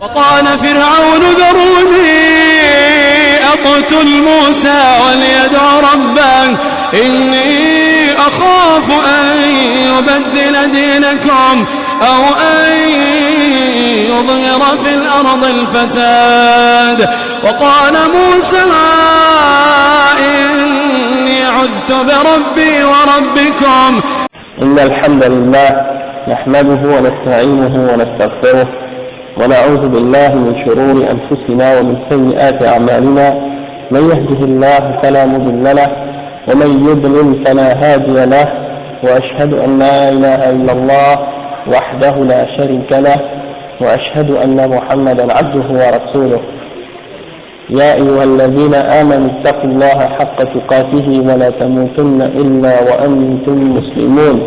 وقال فرعون ذروني أقتل موسى وليدع ربه إني أخاف أن يبدل دينكم أو أن يظهر في الأرض الفساد. وقال موسى إني عذت بربي وربكم. إن الحمد لله نحمده ونستعينه ونستغفره ونعوذ بالله من شرور أنفسنا ومن سيئات أعمالنا. من يهده الله فلا مضل له ومن يضلل فلا هادي له، وأشهد أن لا إله إلا الله وحده لا شريك له، وأشهد أن محمدا عبده ورسوله. يا أيها الذين آمنوا اتقوا الله حق تقاته ولا تموتن إلا وأنتم مسلمون.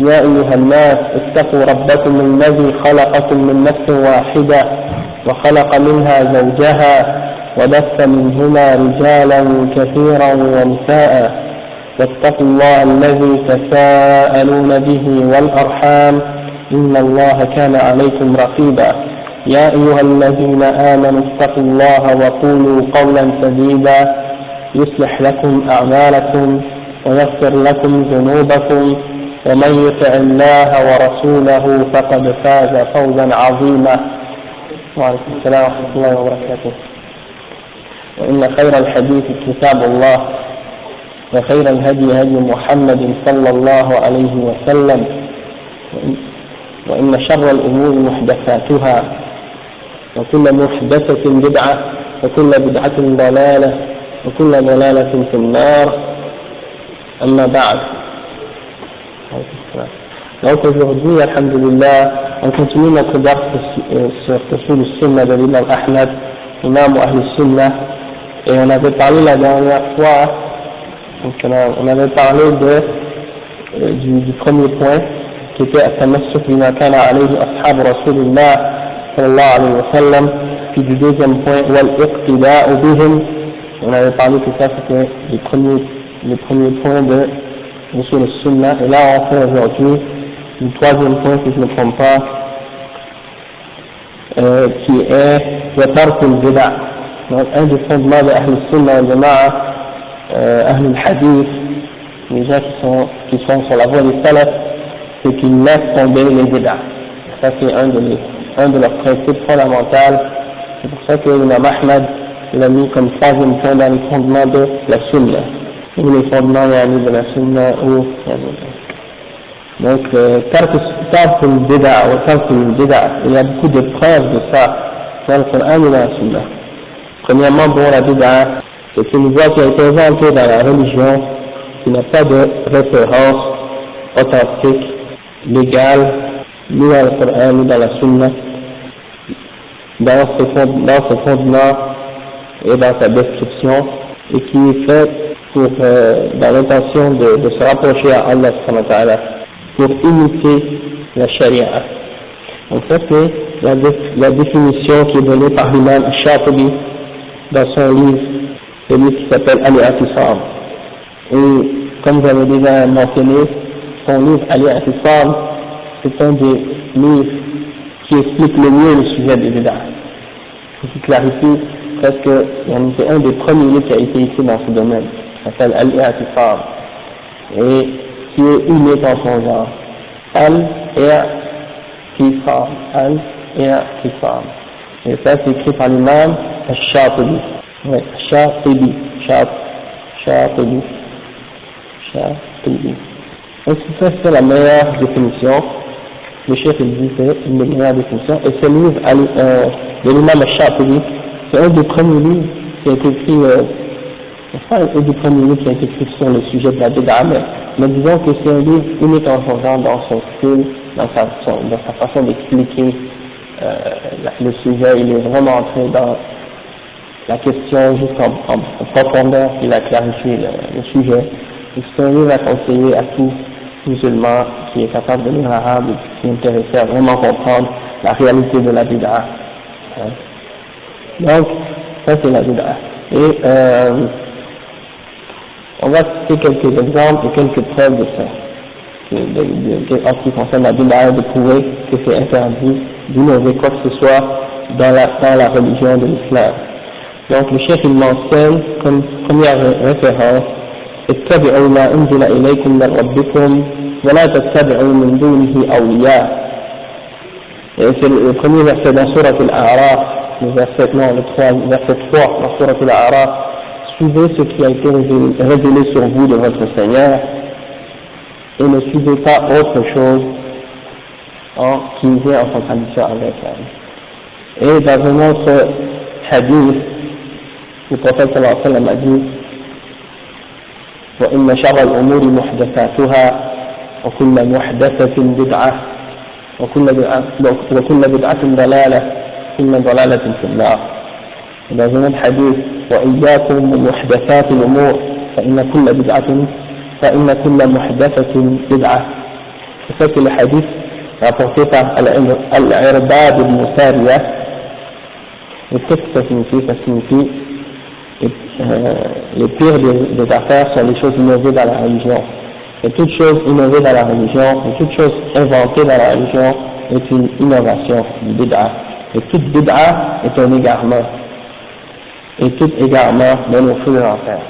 يا أيها الناس اتقوا ربكم الذي خلقكم من نفس واحدة وخلق منها زوجها وبث منهما رجالا كثيرا ونساء، واتقوا الله الذي تساءلون به والأرحام إن الله كان عليكم رقيبا. يا أيها الذين آمنوا اتقوا الله وقولوا قولا سديدا يصلح لكم أعمالكم ويغفر لكم ذنوبكم، ومن يطع الله ورسوله فقد فاز فوزا عظيما. وعليكم السلام ورحمة الله وبركاته. وإن خير الحديث كتاب الله، وخير الهدي هدي محمد صلى الله عليه وسلم، وإن شر الأمور محدثاتها، وكل محدثة بدعة، وكل بدعة ضلالة، وكل ضلالة في النار. أما بعد. Donc aujourd'hui, alhamdulillah, on continue notre dars sur Usul al-Sunnah de l'imam Ahmad, imam Ahl al-Sunnah, et on avait parlé la dernière fois, donc on avait parlé du premier point, qui était at-tamassuk bima kana alayhi ashab rasulillah sallallahu alayhi wa sallam, puis du deuxième point, wal-iqtida'u bihim. On avait parlé que ça c'était les premiers points de Usul al-Sunnah, et là on fait aujourd'hui le troisième point, si je ne me trompe pas, qui est le tark al-bida'. Donc un des fondements de Ahl al-Sunnah wal-Jama'a, Ahl al-Hadith, les gens qui sont sur la voie des salaf, c'est qu'ils laissent tomber les bida'. Ça c'est un de leurs principes fondamentaux. C'est pour ça que l'imam Ahmad l'a mis comme troisième point dans les fondements de la Sunnah, ou les fondements de la Sunnah, ou donc tark al-bida' ou tark al-bida', il y a beaucoup de preuves de ça dans le Coran et dans la Sunnah. Premièrement, pour la bida', c'est une voie qui a été inventée dans la religion, qui n'a pas de référence authentique, légale, ni dans le Coran ni dans la Sunnah, dans ce fondement et dans sa description, et qui est faite dans l'intention de se rapprocher à Allah subhanahu wa ta'ala, pour imiter la charia. Donc ça c'est la définition qui est donnée par l'imam Shatibi dans son livre, celui qui s'appelle Al-I'tisam. Et comme j'avais déjà mentionné, son livre Al-I'tisam, c'est un des livres qui explique le mieux le sujet des bid'ah. Il faut clarifier parce que c'est un des premiers livres qui a été écrit dans ce domaine. Ça s'appelle Al-I'tisam, et qui est unique en son genre. Al-I'tisam. Et ça c'est écrit par l'imam Al-Shatibi. Ouais, Shatibi. Donc ça c'est la meilleure définition. Le chef il dit c'est une des meilleures définitions. Et ce livre de l'imam Al-Shatibi, c'est un des premiers livres qui a été écrit. C'est pas un des premiers livres qui a été écrit sur le sujet de la bid'a, mais disons que c'est un livre unique en son genre, dans son style, dans sa façon d'expliquer le sujet. Il est vraiment entré dans la question juste en profondeur, il a clarifié le sujet. C'est un livre à conseiller à tout musulman qui est capable de lire l'arabe et qui est intéressé à vraiment comprendre la réalité de la bid'a. Donc, ça c'est la bid'a. Et on va citer quelques exemples et quelques preuves de ça. En ce qui concerne la bid'a, de prouver que c'est interdit d'innover quoi que ce soit dans la religion de l'islam. Donc le chef il mentionne comme première référence اتبعوا ما أنزل إليكم من ربكم ولا تتبعوا من دونه أولياء. Et c'est le premier verset dans Sourate Al-A'raf, le verset 3 dans Sourate Al-A'raf. Suivez ce qui a été révélé sur vous de votre Seigneur et ne suivez pas autre chose qui vient en contradiction avec elle. Et dans un autre hadith, le prophète sallallahu alayhi wa sallam a dit وإن شر الأمور محدثاتها وكل محدثة بدعة وكل بدعة ضلالة وكل ضلالة في النار. Dans un autre hadith وإياكم ومحدثات الأمور فإن كل محدثة بدعة. C'est ça que le hadith rapporté par Al-Irbad ibn Sariya. Et qu'est-ce que ça signifie? Ça signifie les pires des affaires sont les choses innovées dans la religion. Et toute chose innovée dans la religion, et toute chose inventée dans la religion est une innovation, une bid'a. Et toute bid'a est un égarement. Et tout égarement mène au feu de l'enfer.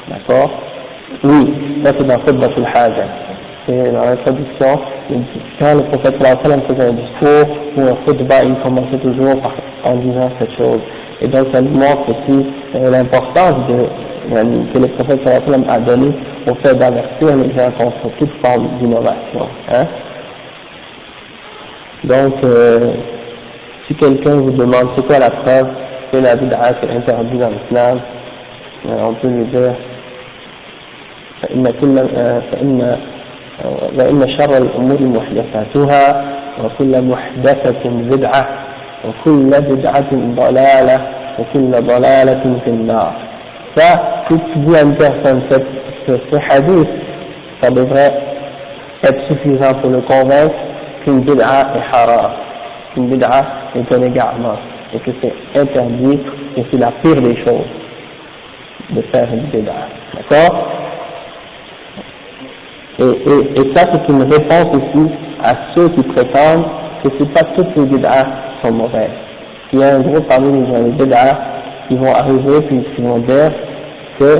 D'accord? Oui, ça c'est dans Khutbatul Haja. C'est dans l'introduction, quand le prophète sallallahu alayhi wa sallam faisait un discours ou un khutbah, il commençait toujours en disant cette chose. Et donc ça nous montre aussi l'importance que le prophète sallallahu alayhi wa sallam a donné au fait d'avertir les gens contre toute forme d'innovation. Hein? Donc, si quelqu'un vous demande c'est quoi la preuve que la bid'a est interdite dans l'islam, on peut lui dire وإن شر الأمور محدثاتها وكل محدثة بدعة وكل بدعة ضلالة وكل ضلالة في النار. Ça, si tu dis à une personne ce hadith, ça devrait être suffisant pour le convaincre qu'une bid'a est haram, qu'une bid'a est un égarement, et que c'est interdit, et c'est la pire des choses de faire une bid'a. D'accord? Et ça, c'est une réponse aussi à ceux qui prétendent que c'est pas toutes les bid'as qui sont mauvaises. Il y a un groupe parmi les bid'as qui vont arriver puis qui vont dire qu'il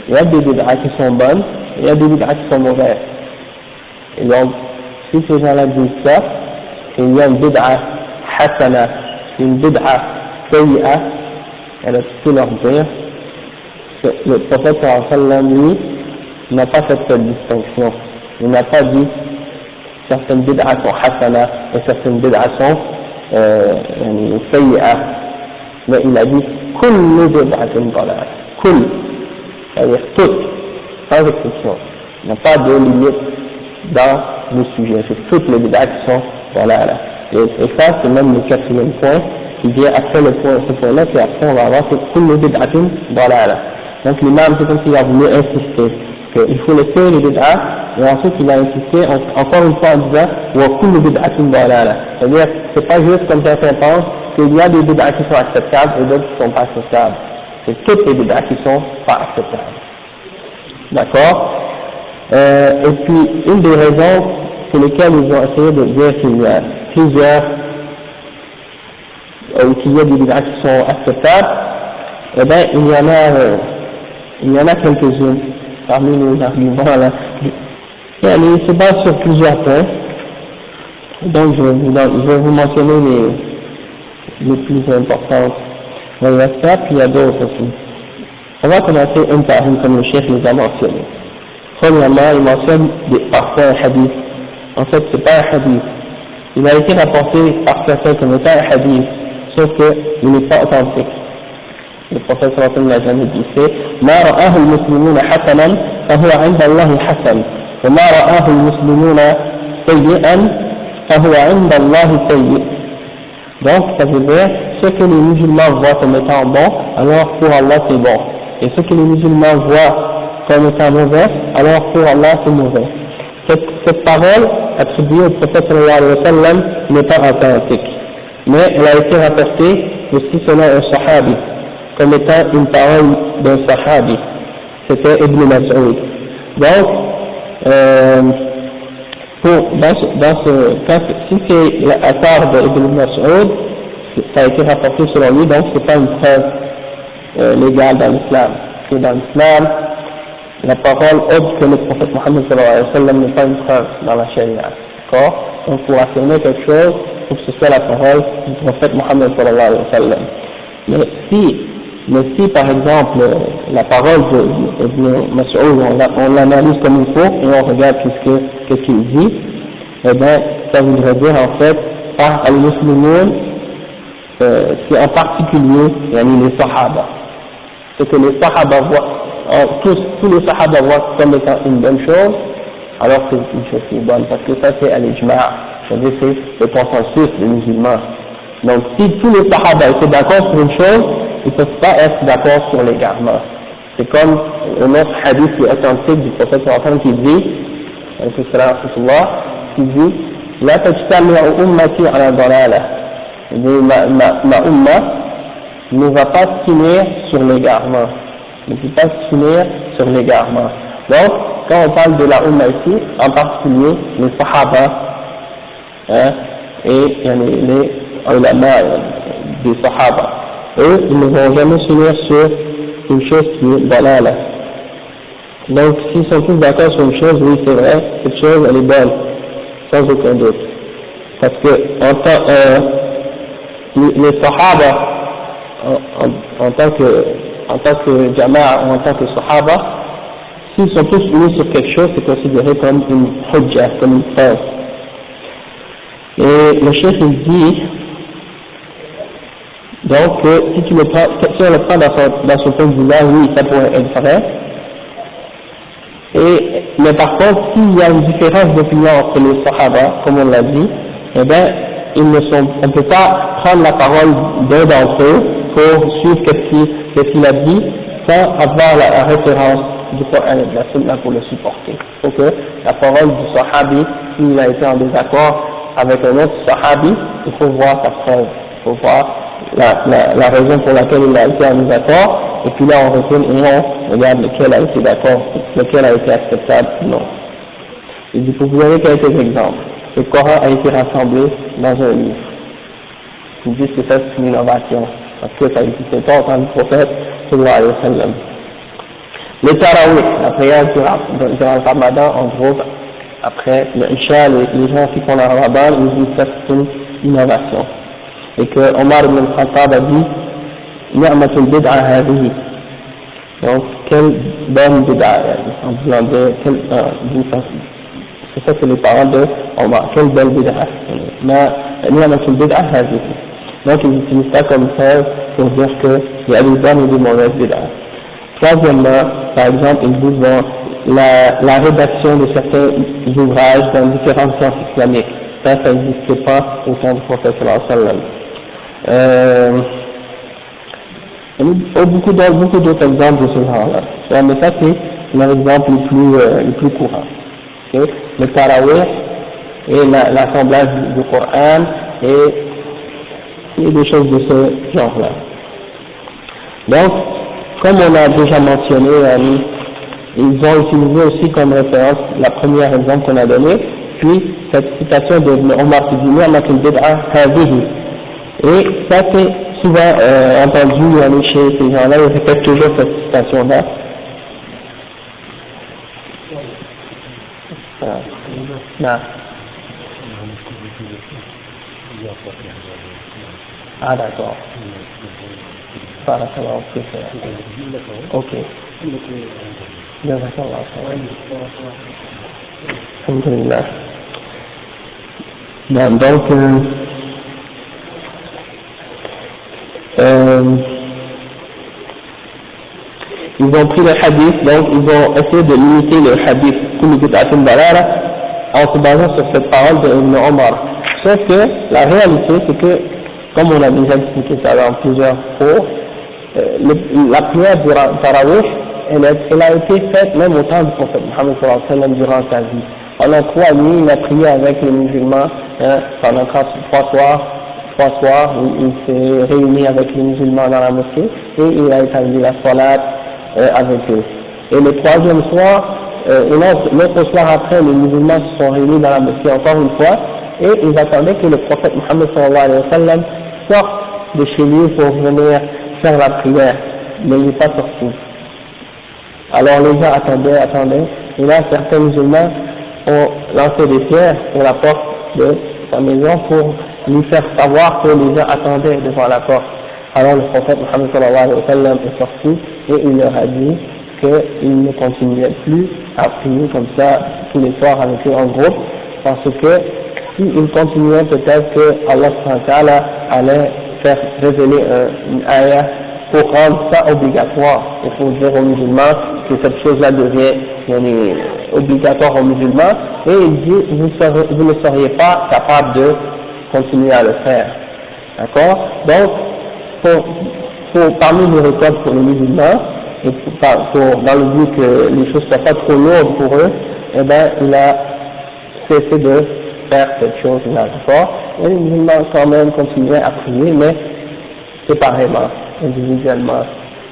y a des bid'as qui sont bonnes et il y a des bid'as qui sont mauvaises. Et donc, si ces gens-là disent ça, et il y a une bid'a hasana, une bid'a sayyi'a, alors tu peux leur dire que le prophète sallallahu alayhi wa sallam, lui, n'a pas fait cette distinction. Il n'a pas dit certaines bid'as sont hasana et certaines bid'as sont sayyi'a. Mais il a dit kullu bid'atin dalala. Kull, c'est-à-dire toutes, sans exception. Il n'y a pas de limite dans le sujet. C'est toutes les bid'as qui sont dalala. Et ça, c'est même le quatrième point qui vient après ce point-là, puis après on va avoir kullu bid'atin dalala. Donc l'imam, c'est comme s'il a voulu insister qu'il faut laisser les bid'as, et ensuite il a insisté encore une fois en disant wa kullu bid'atin dalala. C'est-à-dire, c'est pas juste comme certains pensent qu'il y a des bid'as qui sont acceptables et d'autres qui ne sont pas acceptables. C'est toutes les bid'as qui ne sont pas acceptables. D'accord? Et puis, une des raisons pour lesquelles ils ont essayé de dire qu'il y a plusieurs, ou qu'il y a des bid'as qui sont acceptables, eh bien, il y en a quelques-unes parmi nos arguments là. Et allez, se base sur plusieurs points. Donc je vais vous mentionner les plus importantes dans le verset, puis il y a d'autres aussi. On va commencer une par une comme le chef les a mentionnés. Premièrement, il mentionne parfois un hadith. En fait, c'est pas un hadith. Il a été rapporté par certains comme étant un hadith, sauf qu'il n'est pas authentique. Le prophète sallallahu alayhi wa sallam l'a jamais dit, c'est ما رآه المسلمون حسنا فهو عند الله حسن وما رآه المسلمون سيئا فهو عند الله سيء. Donc ça veut dire ce que les musulmans voient comme étant bon, alors pour Allah c'est bon, et ce que les musulmans voient comme étant mauvais, alors pour Allah c'est mauvais. Cette parole attribuée au prophète sallallahu alayhi wa sallam n'est pas authentique, mais elle a été rapportée aussi selon un sahabi comme étant une parole d'un sahabi, c'était Ibn Mas'ud. Donc, dans ce cas, si c'est l'affaire d'Ibn Mas'ud, ça a été rapporté selon lui, donc c'est pas une preuve légale dans l'islam. Parce que dans l'islam, la parole autre que le prophète Mohammed sallallahu alayhi wa sallam n'est pas une preuve dans la charia. D'accord? Donc pour affirmer quelque chose, il faut que ce soit la parole du prophète Mohammed sallallahu alayhi wa sallam. Mais si par exemple la parole de Mas'ud, on l'analyse comme il faut et on regarde qu'est-ce qu'il dit, eh bien ça voudrait dire en fait par al-Muslimoun, c'est en particulier les Sahaba. C'est que les Sahaba voient, tous les Sahaba voient comme étant une bonne chose, alors c'est une chose qui est bonne, parce que ça c'est al-Ijma', c'est-à-dire c'est le consensus des musulmans. Donc si tous les Sahaba étaient d'accord sur une chose, ils ne peuvent pas être d'accord sur l'égarement. C'est comme un autre hadith qui est authentique du prophète sallallahu qui dit, لا تجتمع أمتي على ضلالة. Ma umma ne va pas s'unir sur l'égarement. Ne peut pas s'unir sur l'égarement. Donc, quand on parle de la umma ici, en particulier les sahaba et les ulama des sahaba, eux, ils ne vont jamais s'unir sur une chose qui est dalala. Donc, s'ils sont tous d'accord sur une chose, oui, c'est vrai, cette chose, elle est bonne, sans aucun doute. Parce que, les sahaba, en tant que jama'a ou en tant que sahaba, s'ils sont tous unis sur quelque chose, c'est considéré comme une hujja, comme une preuve. Et le chef, il dit, donc, si on le prend dans son point de vue-là, oui, ça pourrait être vrai. Mais par contre, s'il y a une différence d'opinion entre les sahaba, comme on l'a dit, eh bien, on ne peut pas prendre la parole d'un d'entre eux pour suivre ce qu'il a dit sans avoir la référence du Coran et de la Sunna pour le supporter. Il faut que la parole du sahabi, s'il a été en désaccord avec un autre sahabi, il faut voir sa preuve, il faut voir la raison pour laquelle il a été en désaccord, et puis là on retourne et on regarde lequel a été d'accord, lequel a été acceptable ou non. Il dit, vous avez quelques exemples. Le Coran a été rassemblé dans un livre. Ils disent que ça c'est une innovation, parce que ça n'existait pas au temps du prophète sallallahu alayhi wa sallam. Le tarawih, la prière durant le Ramadan, en gros, après le Isha, les gens qui font le Ramadan, ils disent que c'est une innovation. Et que Omar ibn al-Khattab a dit Ni'matul bid'a hadihi. Donc, quelle bonne bid'a, en disant c'est ça, c'est les paroles de Omar, quelle belle bid'a. Ni'matul bid'a hadihi. Donc, ils utilisent ça comme ça pour dire qu'il y a des bonnes et des mauvaises bid'a. Troisièmement, par exemple, ils disent la rédaction de certains ouvrages dans différentes sciences islamiques. Ça n'existait pas au temps du prophète sallallahu alayhi wa sallam. Beaucoup d'autres exemples de ce genre-là. Mais ça, c'est l'exemple le plus courant. Okay? Le tarawih et l'assemblage du Coran et des choses de ce genre-là. Donc, comme on a déjà mentionné, ils ont utilisé aussi comme référence la première exemple qu'on a donnée, puis cette citation de Omar qui dit Ni'matul bid'a hadihi. Et ça c'est souvent entendu chez ces gens-là, ils répètent toujours cette citation-là. Ah d'accord. Ok. Alhamdulillah. Donc, ils ont pris le hadith, donc ils ont essayé de limiter le hadith en se basant sur cette parole de Ibn Omar. Sauf que la réalité, c'est que, comme on a déjà expliqué ça dans plusieurs cours, la prière du Tarawih, elle a été faite même au temps du prophète Mohammed sallallahu alayhi wa sallam durant sa vie. Pendant 3 nuits, il a prié avec les musulmans, pendant 3 soirs, il s'est réuni avec les musulmans dans la mosquée et il a établi la salat avec eux. Et le 3e soir, l'autre soir après, les musulmans se sont réunis dans la mosquée encore une fois et ils attendaient que le prophète Mohammed sallallahu alayhi wa sallam sorte de chez lui pour venir faire la prière, mais il n'est pas sorti. Alors les gens attendaient, et là certains musulmans ont lancé des pierres sur la porte de sa maison pour lui faire savoir que les gens attendaient devant la porte. Alors le prophète Muhammad sallallahu alayhi wa sallam est sorti et il leur a dit qu'il ne continuait plus à prier comme ça tous les soirs avec eux en groupe, parce que s'il continuait, peut-être que Allah subhanahu wa ta'ala allait faire révéler une ayah pour rendre ça obligatoire, et pour dire aux musulmans que cette chose-là devient obligatoire aux musulmans, et il dit vous ne seriez pas capable de continuer à le faire. D'accord? Donc, parmi les récoltes pour les musulmans, et dans le but que les choses ne soient pas trop lourdes pour eux, eh ben, il a cessé de faire cette chose-là. D'accord? Et les musulmans quand même continuaient à prier, mais séparément, individuellement,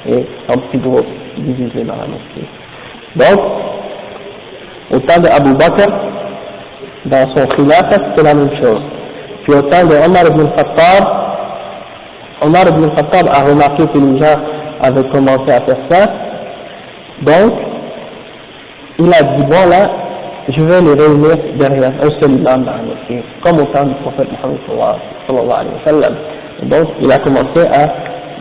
et en petits groupes, divisés dans la mosquée. Donc, au temps de Abu Bakr, dans son khilafat, c'était la même chose. Puis au temps de Omar ibn al-Khattab a remarqué que les gens avaient commencé à faire ça. Donc, il a dit, bon là, je vais les réunir derrière un seul imam dans la mosquée, comme au temps du prophète Muhammad sallallahu alayhi wa sallam. Donc, il a commencé à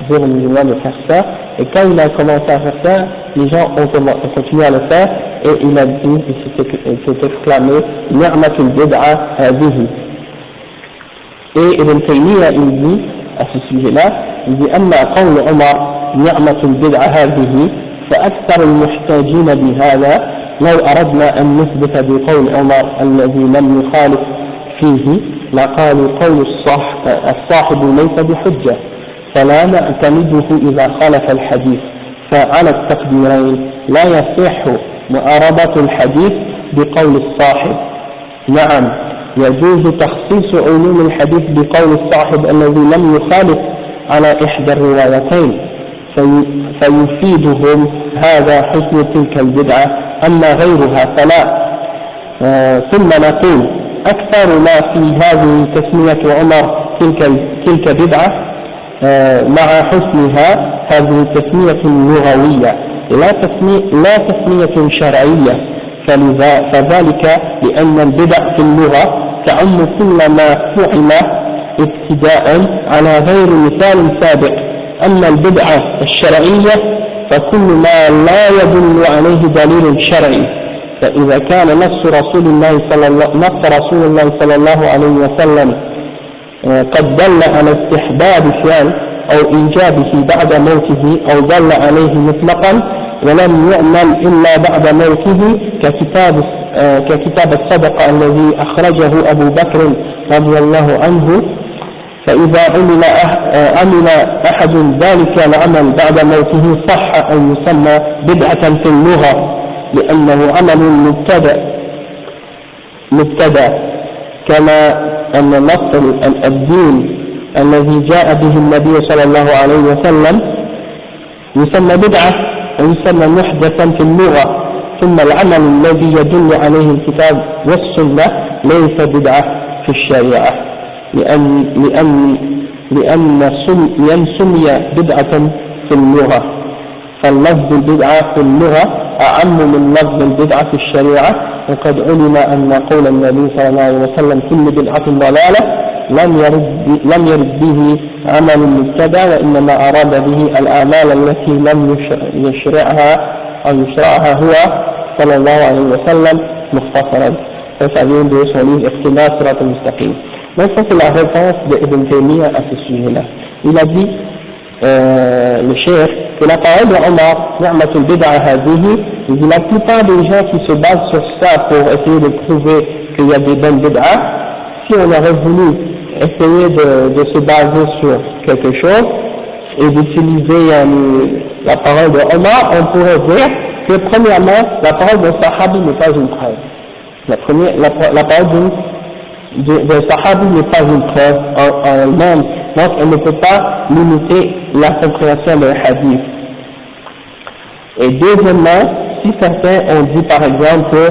dire aux musulmans de faire ça, et quand il a commencé à faire ça, les gens ont continué à le faire, et il a dit, il s'est exclamé, ni'matul bid'a hadihi. Et Ibn Taymiyyah, il dit, à ce sujet-là, il dit, amma qawlu Omar, ni'matul bid'a hadihi, فأكثر المحتاجين بهذا لو أردنا أن نثبت بقول عمر الذي لم يخالف فيه لقالوا قول الصاحب ليس بحجة فلا نعتمده إذا خالف الحديث فعلى التقديرين لا يصح معارضة الحديث بقول الصاحب. نعم يجوز تخصيص علوم الحديث بقول الصاحب الذي لم يخالف على إحدى الروايتين فيفيدهم هذا حسن تلك البدعة أما غيرها فلا. ثم نقول أكثر ما في هذه تسمية عمر تلك بدعة مع حسنها هذه التسمية اللغوية لا تسمية شرعية فذلك لأن البدع في اللغة تعم كل ما فعل ابتداء على غير مثال سابق. أما البدعة الشرعية فكل ما لا يدل عليه دليل شرعي فإذا كان نص رسول الله صلى الله عليه وسلم قد دل على استحباب فعل أو إيجابه بعد موته أو دل عليه مطلقا ولم يعمل إلا بعد موته ككتاب الصدقة الذي أخرجه أبو بكر رضي الله عنه فإذا عمل أحد ذلك العمل بعد موته صح أن يسمى بدعة في اللغة لأنه عمل مبتدأ كما أن نص الدين الذي جاء به النبي صلى الله عليه وسلم يسمى بدعة ويسمى محدثا في اللغة ثم العمل الذي يدل عليه الكتاب والسنة ليس بدعة في الشريعة لأن سمي بدعة في اللغة فاللفظ البدعة في اللغة أعم من لفظ البدعة في الشريعة وقد علم أن قول النبي صلى الله عليه وسلم كل بدعة ضلالة لم يرد به عمل مبتدع وإنما أراد به الأعمال التي لم يشرعها هو صلى الله عليه وسلم مختصرا. Ça vient de son livre Iqtida Sirat al-Mustaqim. Donc ça c'est la réponse d'Ibn Taymiyyah à ce sujet-là. Il a dit, le cheikh, que la parole de Omar, Ni'matul Bid'a Hadihi, il dit la plupart des gens qui se basent sur ça pour essayer de prouver qu'il y a des bonnes bid'ah, si on aurait voulu essayer de se baser sur quelque chose et d'utiliser la parole de Omar, on pourrait dire que premièrement, la parole d'un sahabi n'est pas une preuve. La parole d'un sahabi n'est pas une preuve en elle-même, donc elle ne peut pas limiter la compréhension d'un hadith. Et deuxièmement, si certains ont dit par exemple que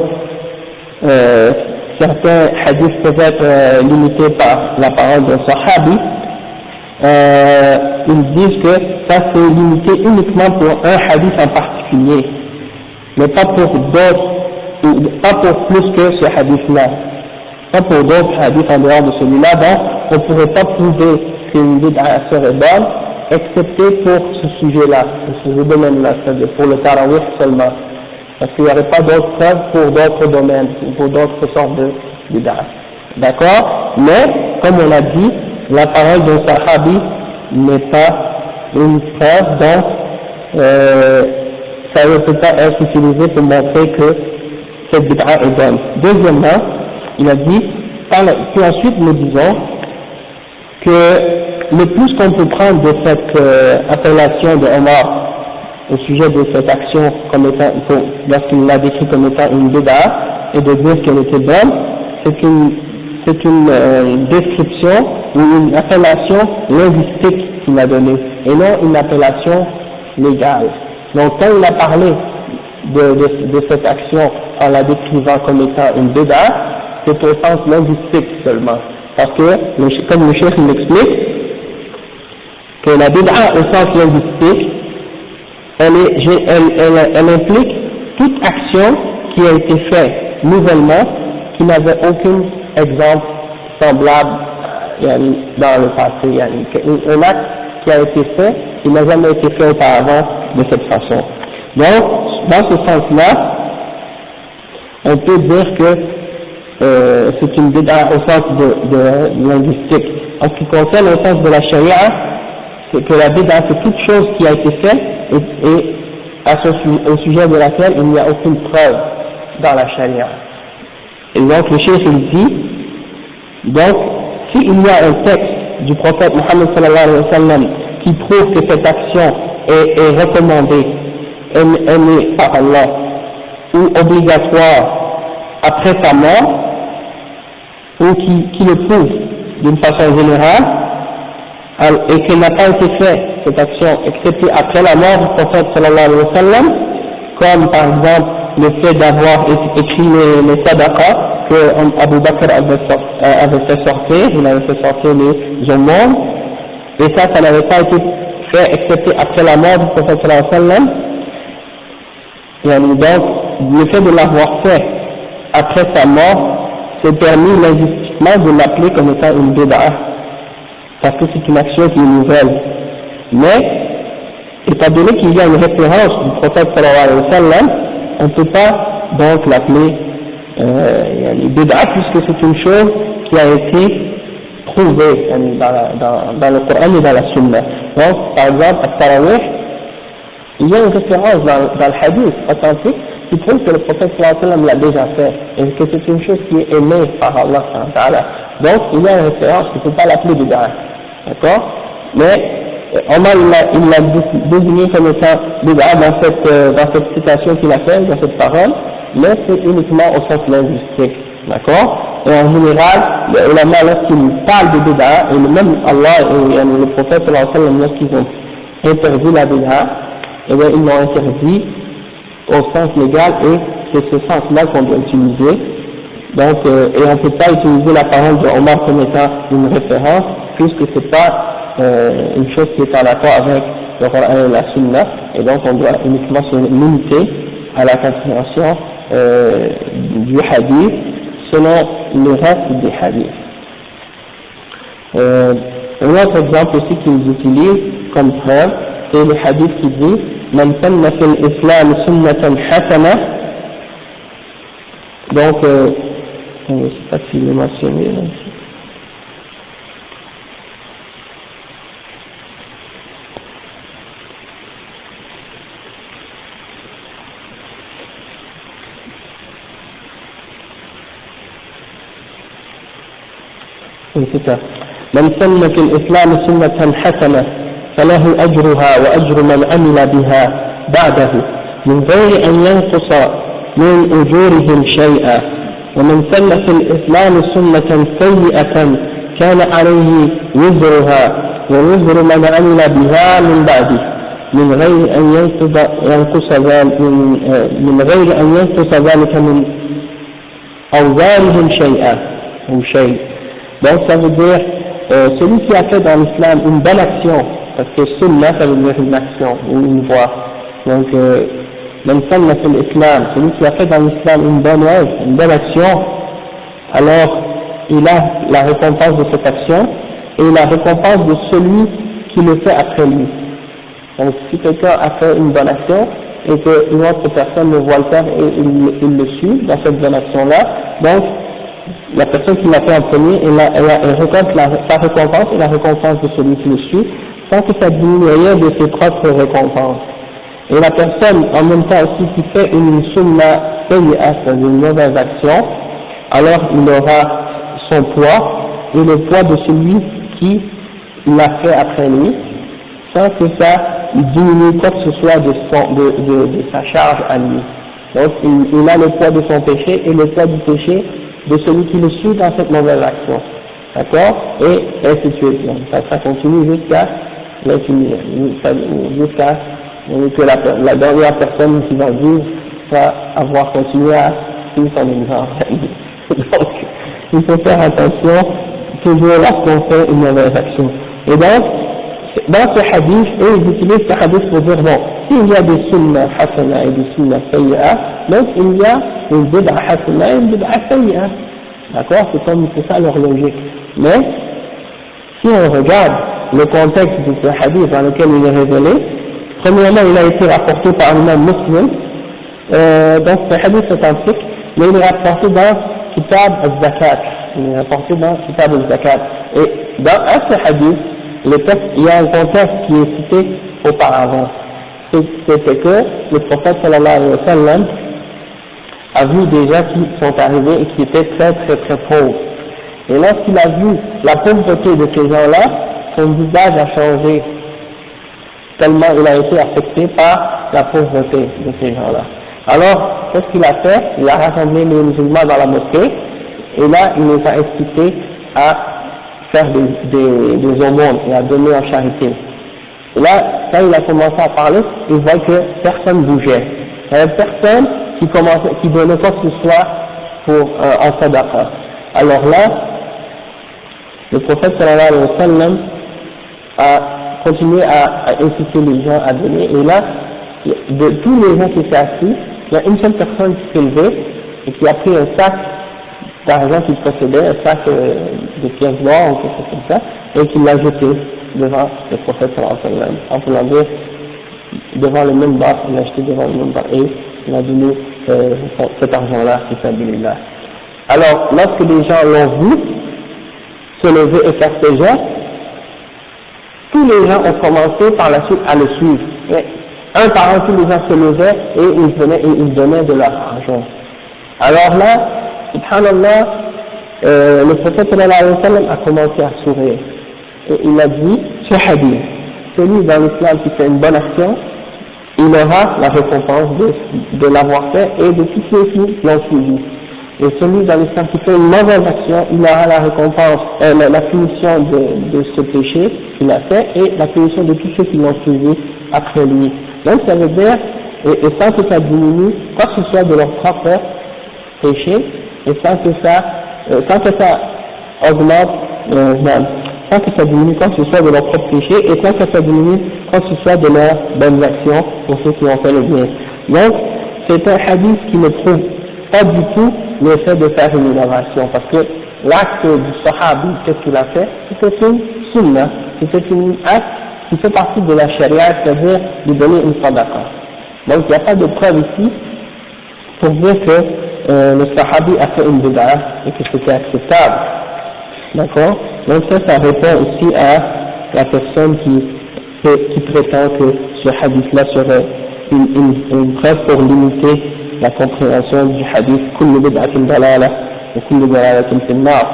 certains hadiths peuvent être limités par la parole d'un sahabi, ils disent que ça c'est limité uniquement pour un hadith en particulier, mais pas pour d'autres, pas pour plus que ce hadith-là, pas pour d'autres hadiths en dehors de celui-là. Donc on ne pourrait pas prouver qu'une bid'a serait bonne, excepté pour ce sujet-là, ce domaine-là, c'est-à-dire pour le tarawih seulement, parce qu'il n'y aurait pas d'autres preuves pour d'autres domaines, pour d'autres sortes de bid'a. D'accord? Mais, comme on l'a dit, la parole d'un sahabi n'est pas une preuve, donc ça ne peut pas être utilisé pour montrer que cette bid'a est bonne. Deuxièmement, il a dit, puis ensuite nous disons que le plus qu'on peut prendre de cette appellation de Omar au sujet de cette action comme étant, lorsqu'il l'a décrit comme étant une bid'a, et de dire qu'elle était bonne, c'est une description ou une appellation linguistique qu'il a donnée, et non une appellation légale. Donc quand il a parlé de cette action en la décrivant comme étant une bid'a, c'est au sens linguistique seulement. Parce que, comme le cheikh l'explique, que la bid'a au sens linguistique, elle implique toute action qui a été faite nouvellement, qui n'avait aucun exemple semblable dans le passé. Un acte qui a été fait, qui n'a jamais été fait auparavant de cette façon. Donc, dans ce sens-là, on peut dire que c'est une bid'a au sens de linguistique. En ce qui concerne au sens de la charia, c'est que la bid'a c'est toute chose qui a été faite et au sujet de laquelle il n'y a aucune preuve dans la charia. Et donc le cheikh il dit, donc s'il y a un texte du prophète Mohammed sallallahu alayhi wa sallam qui prouve que cette action est recommandée, aimée par Allah ou obligatoire après sa mort, ou qui le prouve d'une façon générale, et qu'elle n'a pas été faite, cette action, excepté après la mort du prophète sallallahu alayhi wa sallam, comme par exemple le fait d'avoir écrit les sadaqas que Abu Bakr avait fait sortir, il avait fait sortir les aumônes, et ça n'avait pas été fait excepté après la mort du prophète sallallahu alayhi wa sallam. Donc, le fait de l'avoir fait après sa mort, c'est permis linguistiquement de l'appeler comme étant une bid'a, parce que c'est une action qui est nouvelle. Mais, étant donné qu'il y a une référence du prophète sallallahu alayhi wa sallam, on ne peut pas donc l'appeler bid'a, puisque c'est une chose qui a été prouvée dans le Coran et dans la Sunna. Donc, par exemple, à Tarawih, il y a une référence dans le hadith authentique qui prouve que le prophète sallallahu alayhi wa sallam l'a déjà fait, et que c'est une chose qui est aimée par Allah subhanahu wa ta'ala. Donc, il y a une référence, il ne faut pas l'appeler bid'a. D'accord? Mais, Omar, il l'a désigné comme étant bid'a dans cette citation qu'il a faite, dans cette parole, mais c'est uniquement au sens linguistique. D'accord? Et en général, les ulama, lorsqu'ils parlent de bid'a, et même Allah et le prophète sallallahu alayhi wa sallam, lorsqu'ils ont interdit la bid'a, et bien, ils l'ont interdit au sens légal, et c'est ce sens-là qu'on doit utiliser. Donc, et on ne peut pas utiliser la parole de Omar comme étant une référence, puisque c'est pas une chose qui est en accord avec le Coran et la Sunna, et donc on doit uniquement se limiter à la compréhension du hadith selon le reste des hadiths. Un autre exemple aussi qu'ils utilisent comme preuve, c'est le hadith qui dit Man sanna fil islam sunnatan hasana. Donc, je ne sais pas s'il est mentionné là. من سن في الإسلام سنة حسنة فله أجرها وأجر من عمل بها بعده من غير أن ينقص من أجورهم شيئا ومن سن في الإسلام سنة سيئة كان عليه وزرها ووزر من عمل بها من بعده من غير أن ينقص ذلك من أوزارهم شيئا أو شيء. Donc ça veut dire celui qui a fait dans l'islam une bonne action, parce que sunna ça veut dire une action ou une voie, donc man sanna fil islam, celui qui a fait dans l'islam une bonne œuvre, une bonne action, alors il a la récompense de cette action et la récompense de celui qui le fait après lui. Donc si quelqu'un a fait une bonne action et qu'une autre personne le voit le faire et il le suit dans cette bonne action-là, donc la personne qui l'a fait en premier, elle récolte sa récompense et la récompense de celui qui le suit, sans que ça diminue rien de ses propres récompenses. Et la personne, en même temps aussi, qui fait une sunna sayyi'ah, c'est-à-dire une mauvaise action, alors il aura son poids et le poids de celui qui l'a fait après lui, sans que ça diminue quoi que ce soit de sa charge à lui. Donc il a le poids de son péché et le poids du péché de celui qui le suit dans cette mauvaise action. D'accord? Et ainsi de suite. Donc, ça continue jusqu'à l'infinité, jusqu'à que la dernière personne qui va vivre va avoir continué à suivre son exemple. Donc, il faut faire attention toujours lorsqu'on fait une mauvaise action. Et donc, dans ce hadith, eux ils utilisent ce hadith pour dire bon, s'il y a des sunnah hasana et des sunnah sayyi'ah, donc il y a une bid'a hasana et une bid'a sayyi'ah. D'accord? C'est ça leur logique. Mais, si on regarde le contexte de ce hadith dans lequel il est révélé, premièrement, il a été rapporté par l'imam Muslim, donc ce hadith est authentique, mais il est rapporté dans Kitab al-Zakat. Il est rapporté dans Kitab al-Zakat. Et dans ce hadith, il y a un contexte qui est cité auparavant. C'était que le prophète sallallahu alayhi wa sallam a vu des gens qui sont arrivés et qui étaient très très très pauvres. Et lorsqu'il a vu la pauvreté de ces gens-là, son visage a changé, tellement il a été affecté par la pauvreté de ces gens-là. Alors, qu'est-ce qu'il a fait? Il a rassemblé les musulmans dans la mosquée, et là, il les a incités à faire des aumônes et à donner en charité. Et là, quand il a commencé à parler, il voit que personne bougeait. Il n'y avait personne qui donnait quoi que ce soit pour en sadaqa. Alors là, le prophète sallallahu alayhi wa sallam a continué à inciter les gens à donner, et là, de tous les gens qui étaient assis, il y a une seule personne qui s'est levée et qui a pris un sac d'argent qu'il possédait, un sac de pièces d'or ou quelque chose comme ça, et qui l'a jeté devant le prophète sallallahu alayhi wa sallam. En voulant dire, devant le minbar, il l'a jeté devant le minbar et il a donné cet argent-là, c'est sabilillah. Alors, lorsque les gens l'ont vu se lever et faire ces gestes, tous les gens ont commencé par la suite à le suivre. Et un par un, tous les gens se levaient et ils venaient et ils donnaient de leur argent. Alors là, subhanallah, le prophète sallallahu alayhi wa sallam a commencé à sourire. Et il a dit, ce hadith, celui dans l'islam qui fait une bonne action, il aura la récompense de l'avoir fait et de tous ceux qui l'ont suivi. Et celui dans l'islam qui fait une mauvaise action, il aura la récompense, la punition de ce péché qu'il a fait et la punition de tous ceux qui l'ont suivi après lui. Donc ça veut dire, et sans que ça diminue quoi que ce soit de leur propre péché, et sans que ça augmente, sans que ça diminue quoi que ce soit de leur propre péché, et sans que ça diminue quoi que ce soit de leurs bonnes actions pour ceux qui ont fait le bien. Donc, c'est un hadith qui ne prouve pas du tout le fait de faire une innovation, parce que l'acte du sahabi, qu'est-ce qu'il a fait? C'était une sunna, c'était un acte qui fait partie de la charia, c'est-à-dire de donner une sadaqa. Donc il n'y a pas de preuve ici pour dire que le sahabi a fait une bid'a et que c'était acceptable. D'accord? Donc ça répond aussi à la personne qui prétend que ce hadith-là serait une preuve pour limiter la compréhension du hadith kullu bid'atin dalala wa kullu dalalatin fi an-nar.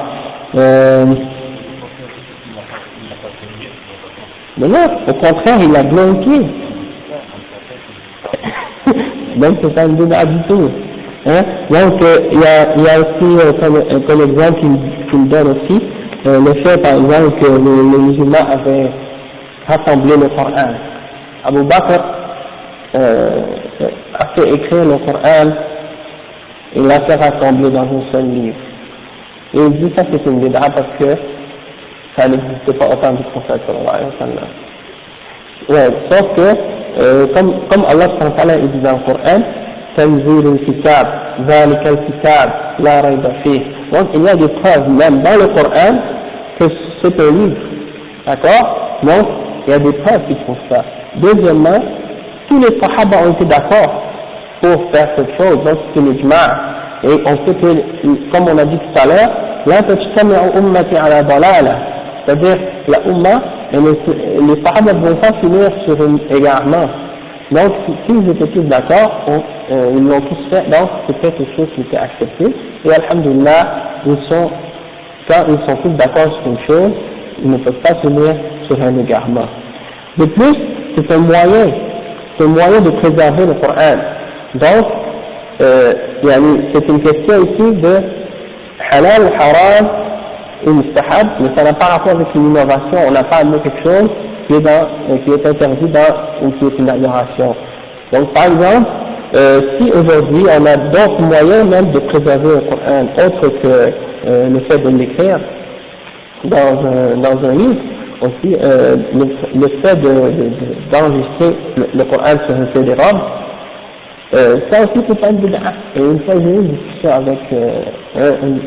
Mais non, au contraire, il a blanqué. Donc c'est pas une bid'a du tout. Hein? Donc il y a aussi comme exemple qu'il donne aussi le fait par exemple que les musulmans avaient rassemblé le Coran. Abu Bakr a fait écrire le Coran et l'a fait rassembler dans un seul livre. Et il dit ça c'est une bid'a parce que ça n'existait pas au temps du prophète sallallahu alayhi wa sallam. Ouais, sauf que, comme Allah subhanahu wa ta'ala dit dans le Coran, تنزيل الكتاب ذلك الكتاب لا ريب فيه. Donc il y a des preuves même dans le Coran que c'est un livre, d'accord? Donc il y a des preuves qui prouvent ça. Deuxièmement, tous les sahaba ont été d'accord pour faire cette chose, donc c'est l'ijma'. Et on sait que, comme on a dit tout à l'heure, la tajtami'u ummati ala dalala, c'est-à-dire la umma, les sahaba ne vont pas finir sur un égarement. Donc s'ils étaient tous d'accord, ils l'ont tous fait, donc c'était quelque chose qui était accepté. Et alhamdulillah, quand ils sont tous d'accord sur une chose, ils ne peuvent pas finir sur un égarement. De plus, c'est un moyen de préserver le Coran. Donc, c'est une question ici de halal, haram et mustahab, mais ça n'a pas rapport avec une innovation. On n'a pas amené quelque chose qui est interdit qui est une amélioration. Donc, par exemple, si aujourd'hui on a d'autres moyens même de préserver le Coran, autre que le fait de l'écrire dans un livre, aussi le fait d'enregistrer le Coran sur un CD-ROM, ça aussi c'est pas une bid'a. Et une fois j'ai eu une discussion avec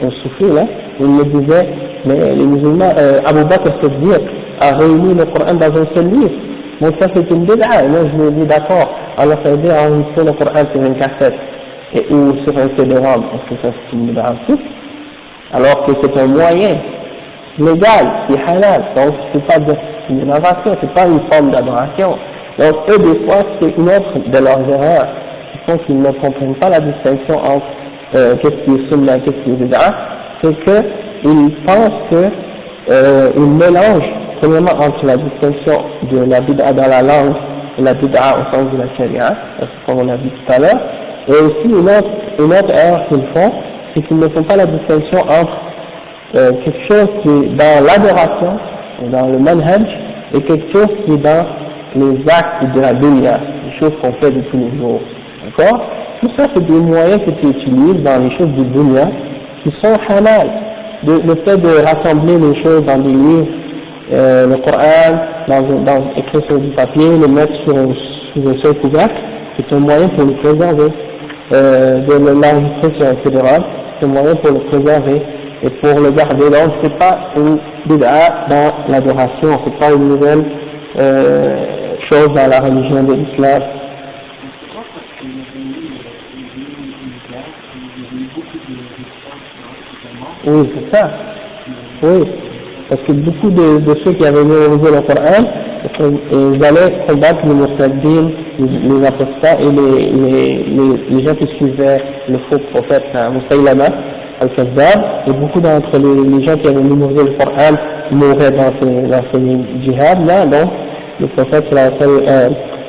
un soufi là, il me disait, mais les musulmans, Abu Bakr Siddiq a réuni le Coran dans un seul livre, donc ça c'est une bid'a. Et moi je lui ai dit d'accord, alors ça veut dire enregistrer le Coran sur une cassette ou sur un CD-ROM, est-ce que ça c'est une bid'a aussi? Alors que c'est un moyen légal, qui est halal, donc c'est pas une innovation, c'est pas une forme d'adoration. Donc eux des fois c'est une autre de leurs erreurs, qui font qu'ils ne comprennent pas la distinction entre qu'est-ce qui est sunna et qu'est-ce qui est bid'a, c'est qu'ils pensent qu'ils mélangent premièrement entre la distinction de la bid'a dans la langue et la bid'a au sens de la sharia, comme on a vu tout à l'heure, et aussi une autre erreur qu'ils font, c'est qu'ils ne font pas la distinction entre quelque chose qui est dans l'adoration, dans le manhaj, et quelque chose qui est dans les actes de la dunya, les choses qu'on fait de tous les jours. D'accord? Tout ça, c'est des moyens que tu utilises dans les choses de dunya qui sont halal. Le fait de rassembler les choses dans des livres, le Coran, écrire sur du papier, le mettre sur un seul couvercle, c'est un moyen pour le préserver. De l'enregistrer sur un CD-ROM, c'est un moyen pour le préserver et pour le garder. Donc c'est pas une bid'a dans l'adoration, c'est pas une nouvelle chose dans la religion de l'islam. Oui, c'est ça. Oui, parce que beaucoup de ceux qui avaient mémorisé le Coran, ils allaient combattre les murtadines, les apostats et les gens qui suivaient le faux prophète Musaylama al-Kazzab, et beaucoup d'entre les gens qui avaient mémorisé le Coran mouraient dans ces djihad là. Donc le prophète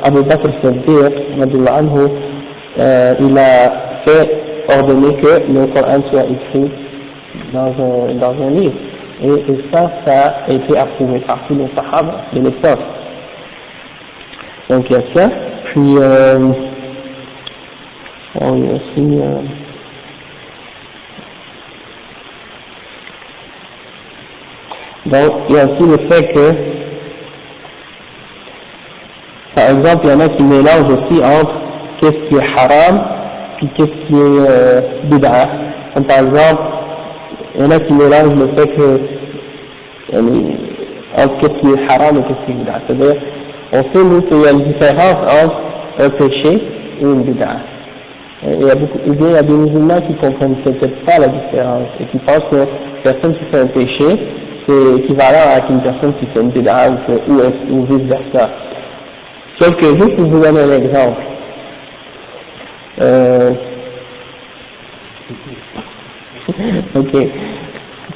Abu Bakr Siddiq il a fait ordonner que le Coran soit écrit dans un livre, et ça a été approuvé par tous les sahaba de l'époque. Donc il y a ça, puis il y a aussi donc il y a aussi le fait que, par exemple, il y en a qui mélangent aussi entre qu'est-ce qui est haram puis qu'est-ce qui est bid'a. Comme par exemple, il y en a qui mélangent le fait que entre qu'est-ce qui est haram et qu'est-ce qui est bid'a. C'est-à-dire, on sait nous qu'il y a une différence entre un péché et une bid'a. Il y a des musulmans qui ne comprennent peut-être pas la différence et qui pensent que personne qui fait un péché, c'est équivalent à une personne qui fait une bid'a ou vice versa. Sauf que juste pour vous donner un exemple, ok,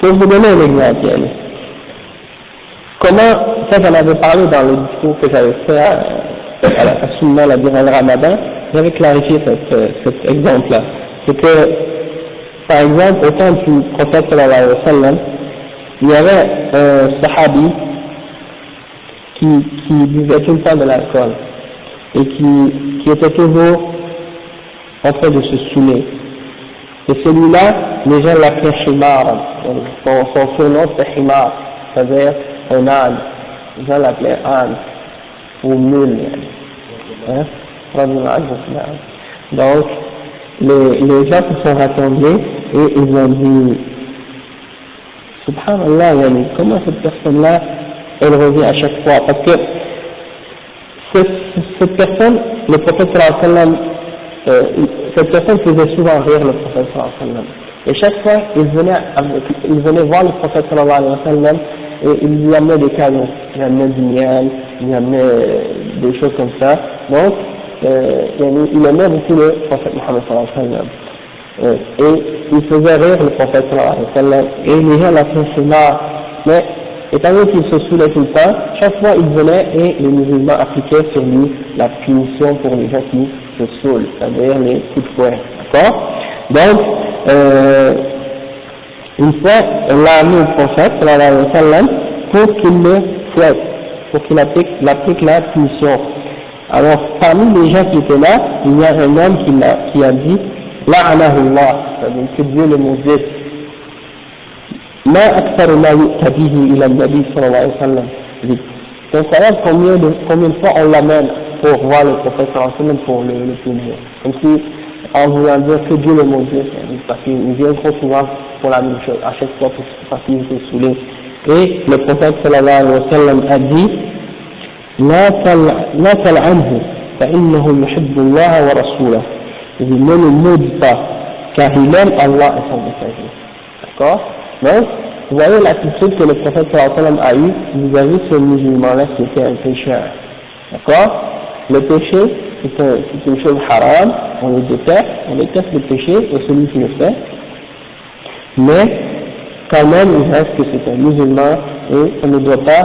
pour vous donner un exemple, comment, ça j'en avais parlé dans le discours que j'avais fait à Sunna durant le Ramadan, j'avais clarifié cet exemple-là. C'est que, par exemple, au temps du prophète sallallahu alayhi wa sallam, il y avait un sahabi qui buvait tout le temps de l'alcool et qui était toujours en train de se saouler. Et celui-là, les gens l'appelaient Himar. Son surnom c'est Himar. c'est-à-dire un âne, les gens l'appelaient âne, ou mule, hein, donc les gens se sont rassemblés et ils ont dit subhanallah, yani, comment cette personne-là elle revient à chaque fois, parce que cette personne, le prophète sallallahu alayhi wa sallam, cette personne faisait souvent rire le prophète sallallahu alayhi wa sallam, et chaque fois il venait voir le prophète sallallahu alayhi wa sallam et il lui amenait des cadeaux, il amenait du miel, il amenait des choses comme ça, donc il aimait beaucoup le prophète Mohammed sallallahu alayhi wa sallam. Et il faisait rire le prophète sallallahu alayhi wa sallam, et les gens l'appréciaient là, mais étant donné qu'il se saoulait tout le temps, chaque fois il venait et les musulmans appliquaient sur lui la punition pour les gens qui se saoulent, c'est-à-dire les coups de fouet, d'accord? Donc, une fois, on l'a amené au prophète sallallahu alayhi wa sallam pour qu'il le fouette, pour qu'il applique la punition. Alors, parmi les gens qui étaient là, il y a un homme qui a dit La'anahullah, c'est-à-dire que Dieu le maudisse. Ma akthar ma yu'ta bihi ila al-Nabi sallallahu alayhi wa sallam. C'est incroyable combien de fois on l'amène pour voir le prophète sallallahu alayhi wa sallam pour le punir. Comme si, en voulant dire que Dieu le maudisse, parce qu'il vient trop souvent pour la même chose, à chaque fois parce qu'il était saoulé. Et le prophète sallallahu alayhi wa sallam a dit لا تلعنه فإنه يحب الله ورسوله. Il ne le maudit pas car il aime Allah et son messager. D'accord? Donc, vous voyez l'attitude que le prophète sallallahu alayhi wa sallam a eue vis-à-vis de ce musulman-là qui était un pécheur. D'accord? Le péché, c'est une chose haram, on le déteste le péché et celui qui le fait, mais quand même il reste que c'est un musulman et on ne doit pas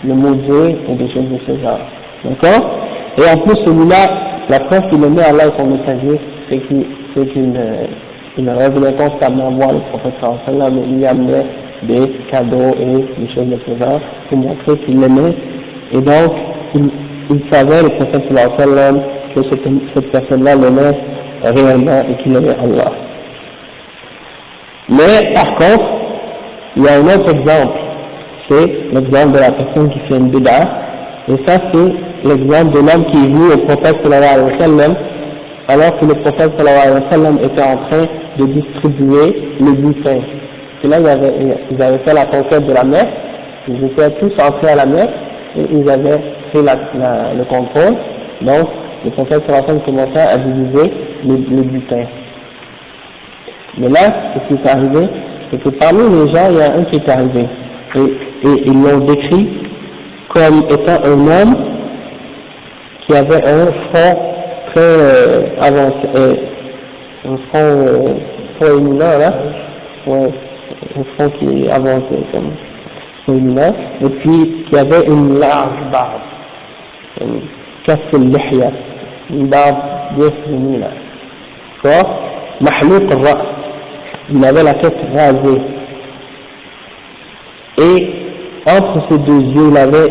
le maudire et des choses de ce genre. D'accord? Et en plus celui-là, la preuve qu'il aimait Allah et son messager, c'est qu'il revenait constamment voir le prophète sallallahu alayhi wa sallam, et lui amenait des cadeaux et des choses de ce genre pour montrer qu'il l'aimait. Et donc, il savait, le prophète sallallahu alayhi wa sallam, que cette personne-là l'aimait réellement et qu'il aimait Allah. Mais par contre, il y a un autre exemple, c'est l'exemple de la personne qui fait une bid'a, et ça c'est l'exemple de l'homme qui est venu au prophète sallallahu alayhi wa sallam, alors que le prophète sallallahu alayhi wa sallam était en train de distribuer le butin. Et là ils avaient fait la conquête de la Mecque, ils étaient tous entrés à la Mecque, et ils avaient fait le contrôle, donc le prophète sallallahu alayhi wa sallam commençait à diviser le butin. Mais là, ce qui est arrivé, c'est que parmi les gens, il y a un qui est arrivé, et ils l'ont décrit comme étant un homme qui avait un front très avancé, un front éminent là, ouais, un front qui est avancé comme éminent, et puis qui avait une large barbe, une kaffel lihya, une barbe bien finie là, d'accord, mahlouk al-ra's, il avait la tête rasée, et entre ses deux yeux, il avait,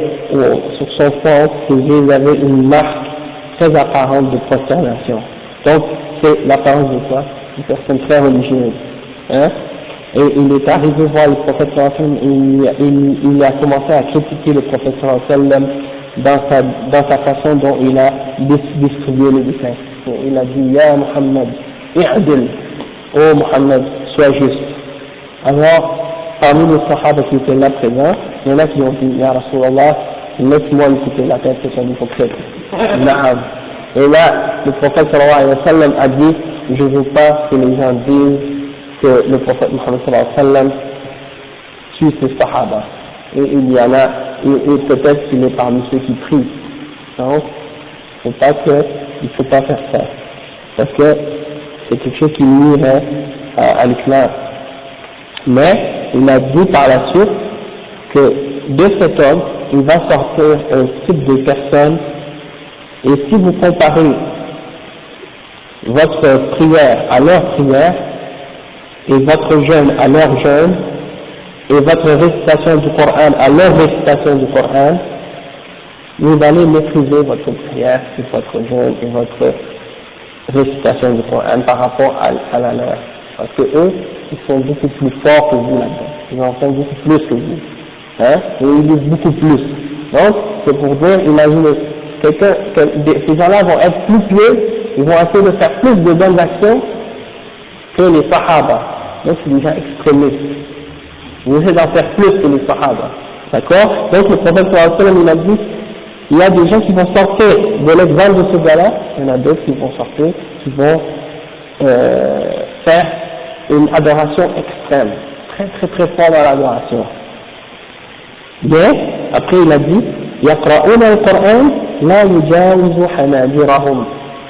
sur son front, entre ses yeux, il avait une marque très apparente de prosternation. Donc, c'est l'apparence de quoi? Une personne très religieuse. Hein? Et il est arrivé voir le prophète sallallahu alayhi wa sallam, il a commencé à critiquer le prophète sallallahu alayhi wa sallam dans sa façon dont il a distribué le butin. Il a dit, Ya Muhammad, i'adil, oh Muhammad, sois juste. Alors, parmi les sahaba qui étaient là présents, il y en a qui ont dit, Ya Rasulallah, laisse-moi écouter la tête, c'est un hypocrite. Et là, le prophète sallallahu alayhi wa sallam a dit, je ne veux pas que les gens disent que le prophète Mohammed sallallahu alayhi wa sallam suit ses sahaba. Et il y en a, et peut-être qu'il est parmi ceux qui prient. Donc, il ne faut pas faire ça. Parce que c'est quelque chose qui nuirait à l'islam. Mais, il a dit par la suite que de cet homme, il va sortir un type de personne, et si vous comparez votre prière à leur prière, et votre jeûne à leur jeûne, et votre récitation du Coran à leur récitation du Coran, vous allez maîtriser votre prière et votre jeûne et votre récitation du Coran par rapport à la leur. Parce que eux, ils sont beaucoup plus forts que vous là-dedans. ils enseignent beaucoup plus que vous, hein, et ils lisent beaucoup plus. Donc, c'est pour dire, imaginez, ces gens-là vont être plus pieux, ils vont essayer de faire plus de bonnes actions que les Sahaba. Donc, c'est des gens extrémistes. Ils essaient d'en faire plus que les Sahaba. D'accord? Donc, le prophète sallallahu alayhi wa sallam, il a dit, il y a des gens qui vont sortir de l'exemple de ce gars-là, il y en a d'autres qui vont sortir, qui vont faire une adoration extrême, très très très fort dans l'adoration. Mais, après il a dit, يقرؤون القرآن لا يجاوز حناجرهم.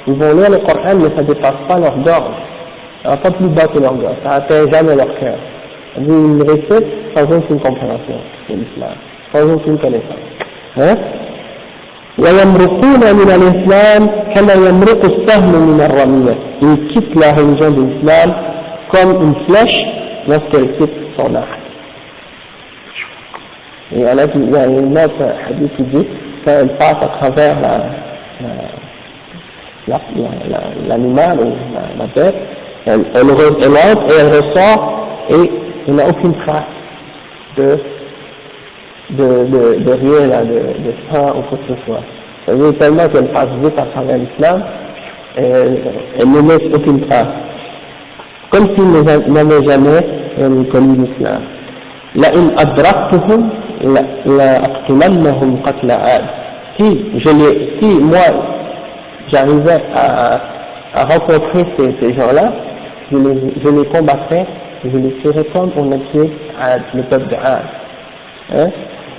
Ils vont lire le Coran, mais ça ne dépasse pas leur gorge. Ça va pas plus bas que leur gorge, ça n'atteint jamais leur cœur. Ils récitent sans aucune compréhension de l'islam, sans aucune connaissance. Hein? ويمرقون من الإسلام كما يمرق السهم من الرمية. Ils quittent la religion de l'islam comme une flèche lorsqu'elle quitte son arc. Et il y a une autre hadith qui dit quand elle passe à travers l'animal ou la bête, elle entre et elle ressort et il n'y a aucune trace de rien là, de sang ou quoi que ce soit. Ça veut dire tellement qu'elle passe vite à travers l'islam, elle ne laisse aucune trace. Comme s'ils n'avaient jamais connu l'islam. لئن أدركتهم لأقتلنهم قتل عاد. Si moi j'arrivais à rencontrer ces gens-là, je les combattrais, je les ferais comme on a tué le peuple de Ad. Hein?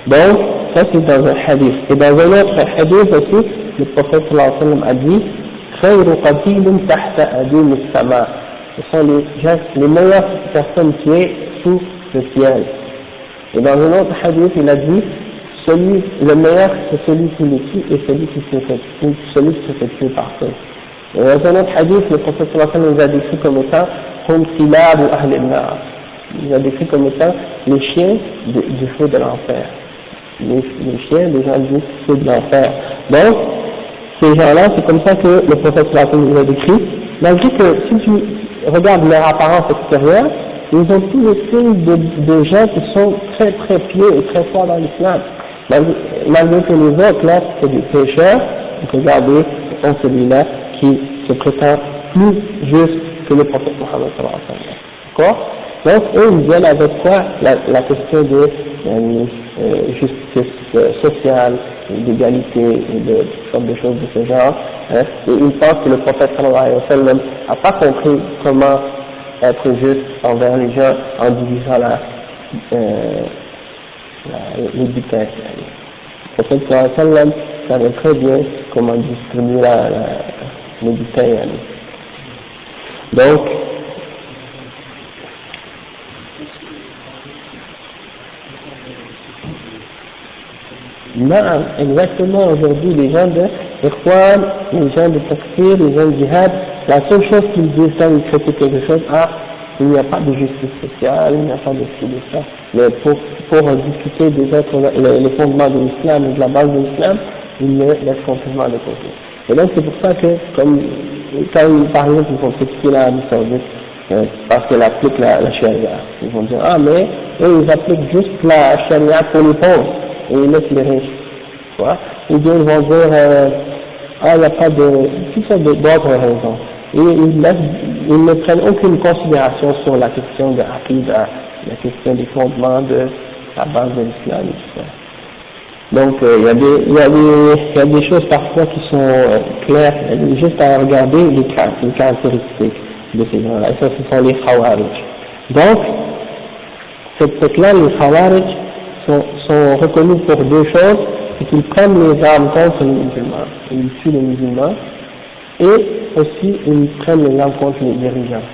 Donc, ça c'est dans un hadith. Et dans un autre hadith aussi, le prophète sallallahu alayhi wa sallam a dit خير قتيل تحت أديم السماء. Ce sont les meilleures personnes tuées sous le ciel. Et dans un autre hadith, il a dit le meilleur c'est celui qui les tue et celui qui se fait tuer par eux. Et dans un autre hadith, le prophète sallallahu alayhi wa sallam nous a décrit comme étant hum kilab ou ahl al-nar. Il a décrit comme étant les chiens du feu de l'enfer. Les chiens des gens du feu de l'enfer. Donc, ces gens-là, c'est comme ça que le prophète sallallahu alayhi wa sallam nous a décrit. Malgré que si tu regardes leur apparence extérieure, ils ont tous les signes de gens qui sont très très pieux et très forts dans l'islam. Malgré que les autres là, c'est des pécheurs, regardez, on celui-là qui se prétend plus juste que le prophète Mohammed sallallahu alayhi wa sallam. D'accord? Donc, eux, ils viennent avec quoi? La question de justice sociale, d'égalité et de toutes sortes de choses de ce genre. Hein? Et ils pensent que le prophète sallallahu alayhi wa sallam n'a pas compris comment être juste envers les gens en divisant les butins. Le prophète sallallahu alayhi wa sallam savait très bien comment distribuer les butins. Donc, non, exactement, aujourd'hui, les gens de Ikhwan, les gens de Takfir, les gens de Jihad, la seule chose qu'ils disent quand ils critiquent quelque chose, il n'y a pas de justice sociale, il n'y a pas de ci, de ça. Mais pour discuter des autres, les fondements de l'islam et de la base de l'islam, ils le laissent complètement de côté. Et donc c'est pour ça que, comme quand par exemple ils vont critiquer l'Arabie Saoudite, parce qu'elle applique la charia, ils vont dire mais eux ils appliquent juste la charia pour les pauvres et ils laissent les riches, tu vois. Ou bien ils vont dire il n'y a pas de toutes sortes d'autres raisons. Et ils ne prennent aucune considération sur la question de l'aqida, la question des fondements de la base de l'islam et tout ça. Donc il y a des choses parfois qui sont claires, juste à regarder les caractéristiques de ces gens-là. Et ça, ce sont les Khawarij. Donc, cette secte-là, les Khawarij sont reconnus pour deux choses, c'est qu'ils prennent les armes contre les musulmans, ils tuent les musulmans, et aussi ils prennent les armes contre les dirigeants.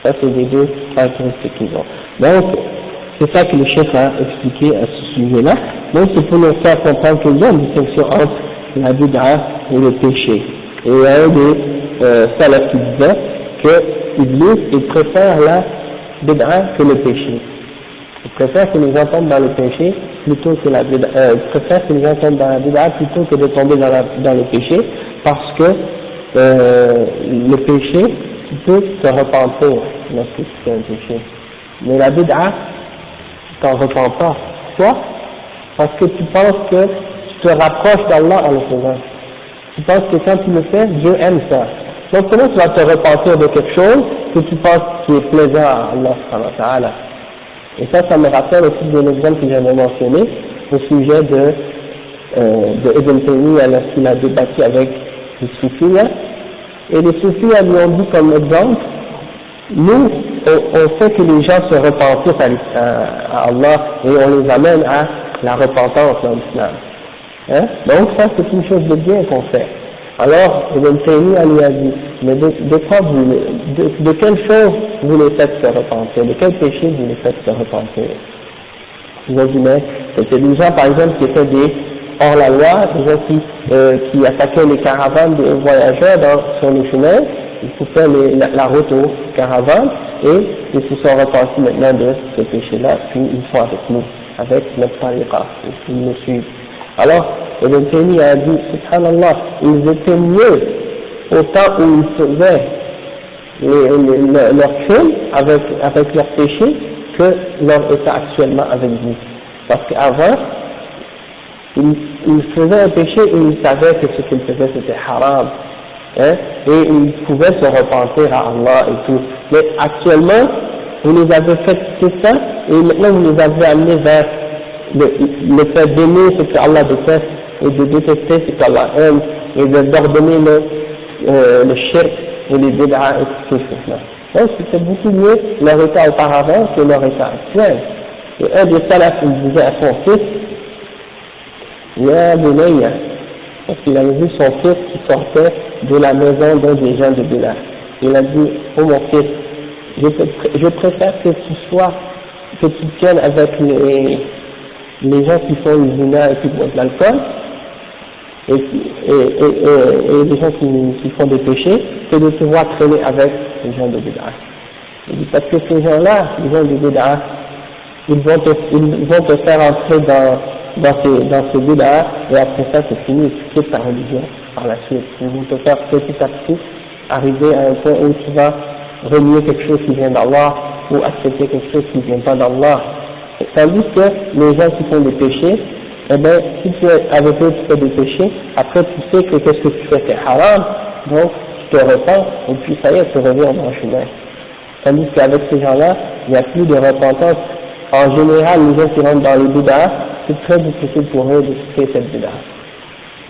Ça, c'est les deux caractéristiques qu'ils ont. Donc, c'est ça que le chef a expliqué à ce sujet-là. Donc, c'est pour nous faire comprendre qu'il y a une distinction entre la bid'a et le péché. Et il y a un des salafs qui disait que Iblis, il préfère la bid'a que le péché. Il préfère que les gens tombent dans le péché plutôt que la bid'a, il préfère que les gens tombent dans la bid'a plutôt que de tomber dans le péché, parce que le péché, tu peux te repentir lorsque tu fais un péché. Mais la bid'a, tu t'en repens pas. Pourquoi? Parce que tu penses que tu te rapproches d'Allah en le faisant. Tu penses que quand tu le fais, Dieu aime ça. Donc comment tu vas te repentir de quelque chose que tu penses qui est plaisant à Allah subhanahu wa ta'ala. Et ça me rappelle aussi de l'exemple que j'avais mentionné au sujet de Ibn Taymiyyah lorsqu'il a débattu avec les soufis. Et les soufis lui ont dit comme exemple, nous, on fait que les gens se repentissent à Allah et on les amène à la repentance dans l'islam. Hein? Donc ça c'est une chose de bien qu'on fait. Alors Ibn Taymiyyah lui a dit, mais de quelle chose vous les faites se repentir? De quel péché vous les faites se repentir? Ils ont dit, mais c'était des gens par exemple qui étaient des hors la loi, des gens qui attaquaient les caravanes des voyageurs sur les chemins, ils coupaient la route aux caravanes et ils se sont repentis maintenant de ce péché-là, puis ils sont avec nous, avec notre tariqa, ils nous suivent. Alors, Ibn Taymiyyah a dit, subhanallah, ils étaient mieux au temps où ils faisaient leurs crimes avec leurs péchés que leur état actuellement avec vous. Parce qu'avant, ils faisaient un péché et ils savaient que ce qu'ils faisaient c'était haram. Hein, et ils pouvaient se repentir à Allah et tout. Mais actuellement, vous les avez fait quitter ça et maintenant vous les avez amenés vers le fait d'aimer ce que Allah déteste et de détester ce qu'Allah aime et d'ordonner le shirk et les bid'a et tout ça. Donc c'était beaucoup mieux leur état auparavant que leur état actuel. Et un des salafs il disait à son fils, Ya Bunayya, parce qu'il avait vu son fils qui sortait de la maison d'un des gens de bid'a. Il a dit, oh mon fils, je préfère que tu te tiennes avec les gens qui font le zina et qui boivent de l'alcool, et les gens qui font des péchés, que de te voir traîner avec les gens de bid'a. Parce que ces gens-là, les gens de bid'a, ils vont te faire entrer dans ces bid'a, et après ça c'est fini, tu quittes ta religion par la suite. Ils vont te faire petit à petit arriver à un point où tu vas renier quelque chose qui vient d'Allah, ou accepter quelque chose qui ne vient pas d'Allah. Tandis que les gens qui font des péchés, eh bien, si tu es avec eux, tu fais des péchés, après tu sais que qu'est-ce que tu fais c'est haram, donc tu te repens, et puis ça y est, tu reviens dans le chemin. Tandis qu'avec ces gens-là, il n'y a plus de repentance. En général, les gens qui rentrent dans les bid'a, c'est très difficile pour eux de quitter cette bid'a.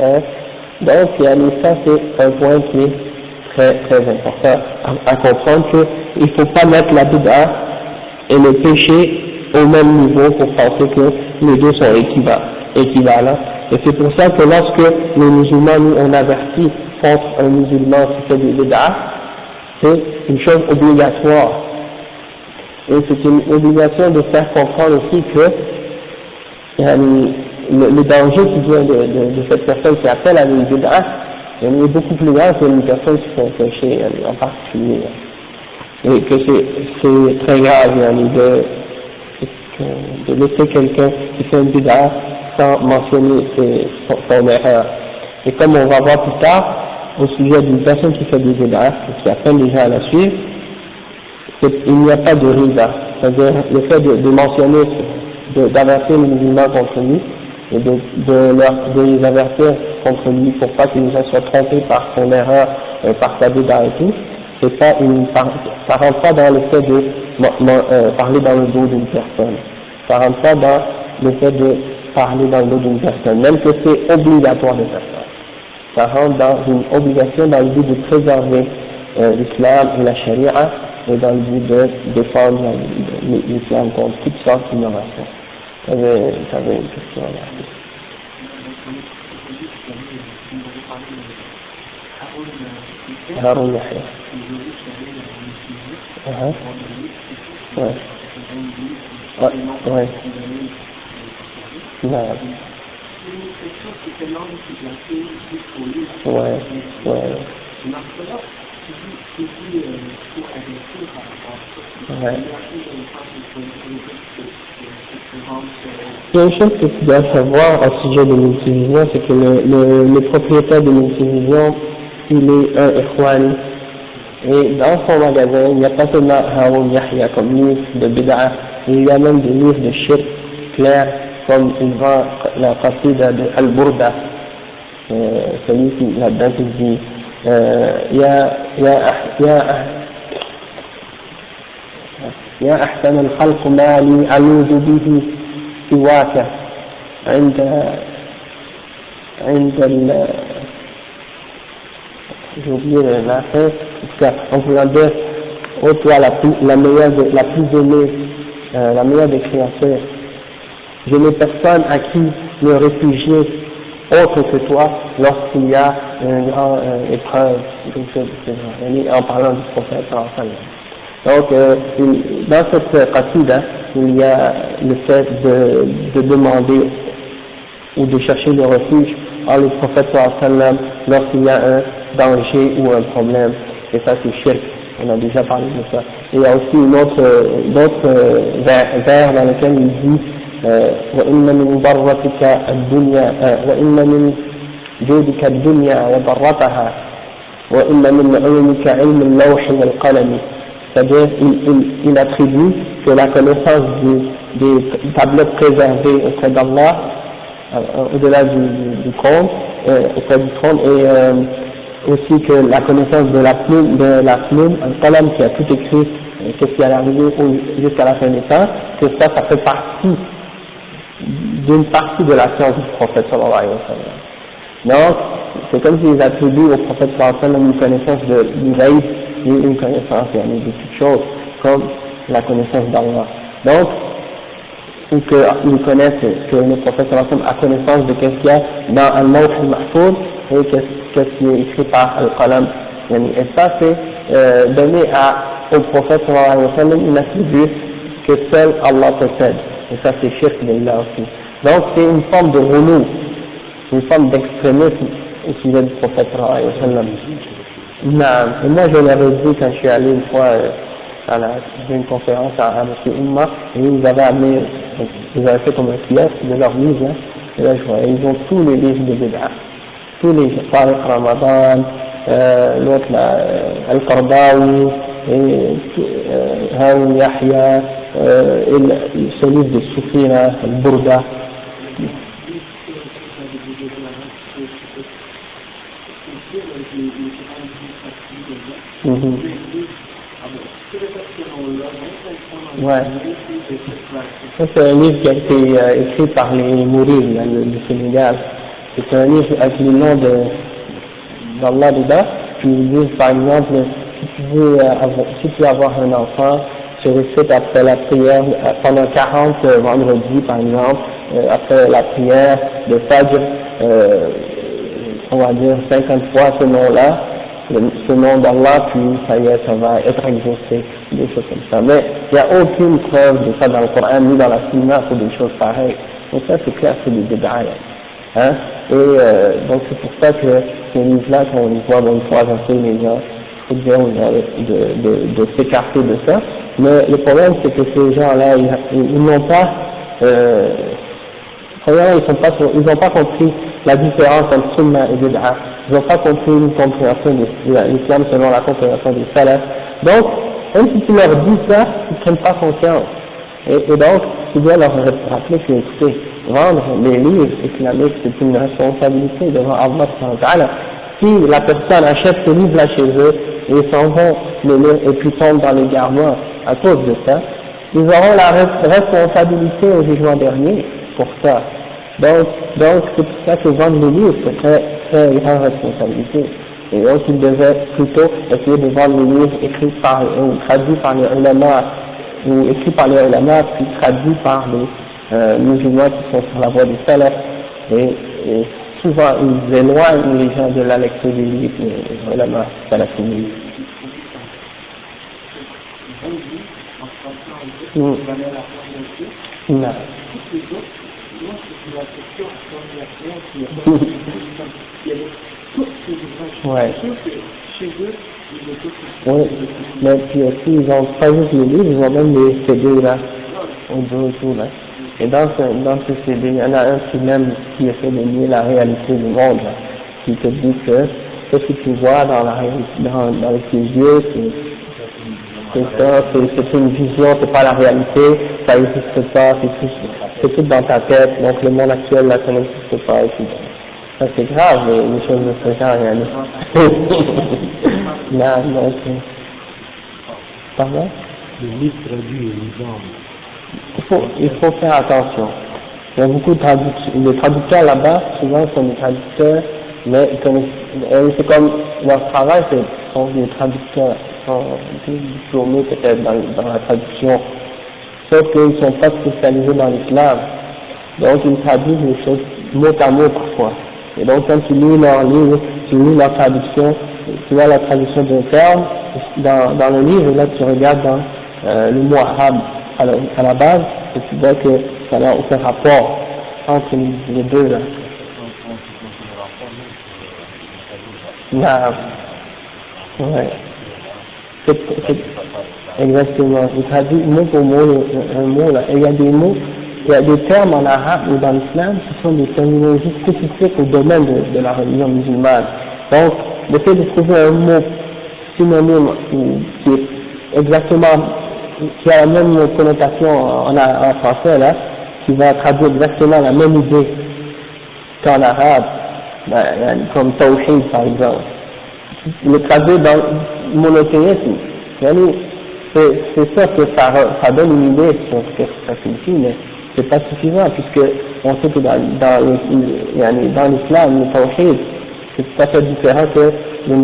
Hein? Donc, ça c'est un point qui est très très important à comprendre, qu'il ne faut pas mettre la bid'a et le péché au même niveau pour penser que les deux sont équivalents. Et c'est pour ça que lorsque les musulmans, nous, on avertit contre un musulman qui fait des bid'a, c'est une chose obligatoire. Et c'est une obligation de faire comprendre aussi que le danger qui vient de cette personne qui appelle à une bid'a est beaucoup plus grand que une personne qui fait un péché en particulier. Et que c'est très grave de laisser quelqu'un qui fait une bid'a sans mentionner son erreur. Et comme on va voir plus tard, au sujet d'une personne qui fait des bid'a, qui appelle les gens à la suivre, il n'y a pas de rida. C'est-à-dire le fait de mentionner, d'avertir les musulmans contre lui, et de les avertir contre lui pour pas que les gens soient trompés par son erreur, par sa bid'a et tout, ça rentre pas dans le fait de parler dans le dos d'une personne. Ça rentre pas dans le fait de parler dans le dos d'une personne, même que c'est obligatoire de faire ça. Ça rentre dans une obligation dans le but de préserver l'islam et la charia, et dans le but de défendre l'islam contre toutes sortes d'innovations. J'avais une question là. Haroun Yahya. Ouais. Ouais. Il y a une chose que tu dois savoir au sujet de multivision, c'est que le propriétaire de multivision, il est un ikhwani, Et dans son magasin, il n'y a pas seulement Haroun Yahya comme livre de Bid'a, il y a même des livres de shirk clairs, comme il vend la qasida de Al-Burda, celui qui là-dedans qui dit يا أحسن الخلق ما لي ألوذ به سواك عند j'ai oublié la fin, on pourrait dire, ô toi la plus aimée, la meilleure des créatures, je n'ai personne à qui me réfugier autre que toi lorsqu'il y a une grande épreuve, en parlant du prophète sallallahu alayhi wa sallam. Donc, dans cette qasida, il y a le fait de demander ou de chercher le refuge en le prophète sallallahu alayhi wa sallam lorsqu'il y a un danger ou un problème. Et ça, c'est shirk. On a déjà parlé de ça. Et il y a aussi d'autres vers dans lesquels il dit وإن من ضرتك الدنيا وإن من جودك الدنيا وضرتها وإن من علمك علم اللوح والقلم. C'est-à-dire, il attribue que la connaissance des tablettes préservées auprès d'Allah, au-delà du trône, auprès du trône, et aussi que la connaissance de la plume, un qalam qui a tout écrit, qu'est-ce qui allait arriver jusqu'à la fin des temps, que ça fait partie d'une partie de la science du prophète sallallahu alayhi wa sallam. Donc, c'est comme s'ils attribuent au prophète sallallahu alayhi wa sallam une connaissance du ghaib et une connaissance de toutes choses, comme la connaissance d'Allah. Donc, ou qu'ils connaissent que le prophète sallallahu alayhi wa sallam a connaissance de qu'est-ce qu'il y a dans al-Lawh al-Mahfouz et qu'est-ce qui est écrit par al-Qalam. Et ça, c'est donné au prophète sallallahu alayhi wa sallam une attribut que seul Allah possède. Et ça, c'est shirk billah aussi. Donc, c'est une forme de ghulou, une forme d'extrémisme au sujet du prophète sallallahu alayhi wa sallam. Non. Et moi, je l'avais dit quand je suis allé une fois à une conférence à M. Oumma, et ils avaient fait comme un kiosque de leurs livres, hein, et là je vois, ils ont tous les livres de Bid'a, tous les Tariq Ramadan, l'autre là, Al-Qardawi, et Haroun Yahya, et ce livre de Soufi là, Al-Burda. Ouais. Ça, c'est un livre qui a été écrit par les Mourides du Sénégal. C'est un livre avec le nom d'Allah dedans, qui dit par exemple, si tu veux avoir un enfant, tu récites après la prière, pendant 40 vendredis par exemple, après la prière de Fajr, on va dire 50 fois ce nom-là, ce nom d'Allah, puis ça y est, ça va être exaucé, des choses comme ça. Mais il n'y a aucune preuve de ça dans le Coran, ni dans la Sunna, pour des choses pareilles. Donc ça, c'est clair, c'est des bid'a. Hein? Et donc c'est pour ça que ces livres-là, quand on les voit, il faut avancer les gens, il faut dire de s'écarter de ça. Mais le problème, c'est que ces gens-là, ils n'ont pas, premièrement, ils n'ont pas compris la différence entre Sunna et Bid'a. Ils n'ont pas compris une compréhension de l'islam selon la compréhension des salafs. Donc, même si tu leur dis ça, ils ne prennent pas conscience. Et donc, tu dois leur rappeler que, écoutez, vendre les livres islamiques, c'est une responsabilité devant Allah subhanahu wa ta'ala. Si la personne achète ce livre-là chez eux, et ils s'en vont le lire et puis tombent dans les garments à cause de ça, ils auront la responsabilité au jugement dernier pour ça. Donc c'est pour ça que vendre les livres, c'est très grande responsabilité. Et donc ils devaient plutôt essayer de vendre les livres écrits ou traduits par les ulama, ou écrits par les ulama, puis traduits par les musulmans qui sont sur la voie des salafs. Et souvent ils éloignent les gens de la lecture des livres des ulama salafis. Non. Ouais. Oui, mais puis aussi ils ont pas juste les livres, ils ont même les CD là, audio et tout là. Et dans ce CD, il y en a un qui même qui essaie de nier la réalité du monde là, qui te dit que ce que tu vois avec tes yeux, c'est ça, c'est une vision, c'est pas la réalité, ça n'existe pas, c'est tout dans ta tête, donc le monde actuel là, ça n'existe pas, et puis ça c'est grave, les choses de ce genre, non, donc, pardon? Le livre traduit l'exemple. Il faut faire attention. Il y a beaucoup de traducteurs, les traducteurs là-bas, souvent sont des traducteurs, mais c'est comme leur travail, sont des traducteurs, ils sont diplômés peut-être dans la traduction, sauf qu'ils ne sont pas spécialisés dans l'islam. Donc ils traduisent les choses mot à mot parfois. Et donc quand tu lis leur livre, tu lis leur traduction, tu vois la traduction d'un terme dans le livre, et là tu regardes dans le mot arabe à la base, et tu vois que ça n'a aucun rapport entre les deux là. Ouais. Exactement. Il traduit mot pour mot un mot là. Et il y a des mots, il y a des termes en arabe ou dans l'islam qui sont des terminologies spécifiques au domaine de la religion musulmane. Donc, le fait de trouver un mot synonyme qui est exactement, qui a la même connotation en français là, qui va traduire exactement la même idée qu'en arabe, comme tawhid par exemple. Le traduire dans monothéisme, c'est sûr que ça donne une idée sur ce que ça signifie, mais c'est pas suffisant, puisque on sait que dans l'islam, le tawhid, c'est tout à fait différent que le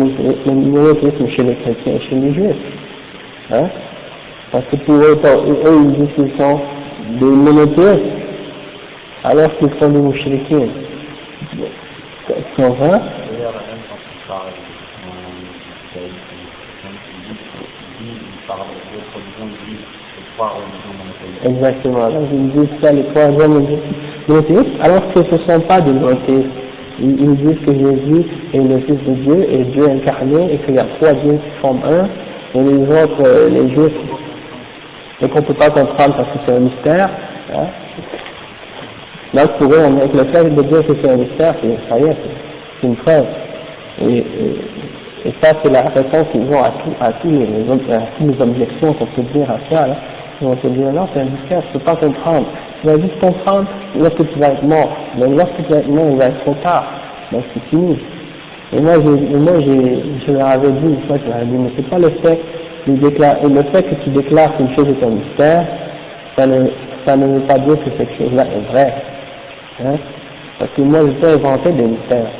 monothéisme chez les chrétiens et chez les juifs. Hein? Parce que pour eux, ils disent qu'ils sont des monothéistes, alors qu'ils sont des mouchriquins. Tu comprends? Exactement. Donc, ils disent ça, les troisièmes monothéistes, alors que ce ne sont pas des monothéistes. Ils disent que Jésus est le Fils de Dieu et Dieu incarné et qu'il y a trois dieux qui forment un, et les autres, les juifs, et qu'on ne peut pas comprendre parce que c'est un mystère. Hein. Donc pour eux, avec le fait de dire que c'est un mystère, ça y est, c'est une preuve. Et ça, c'est la réponse qu'ils ont à toutes les objections qu'on peut dire à ça. Là. Ils vont te dire, non, c'est un mystère, tu ne peux pas comprendre. Tu vas juste comprendre lorsque tu vas être mort. Mais lorsque tu vas être mort, il va être trop tard. Donc c'est fini. Et moi, je leur avais dit une fois, je leur avais dit, mais c'est pas le fait que tu déclares qu'une chose est un mystère, ça ne veut pas dire que cette chose-là est vraie. Hein? Parce que moi, je peux inventer des mystères.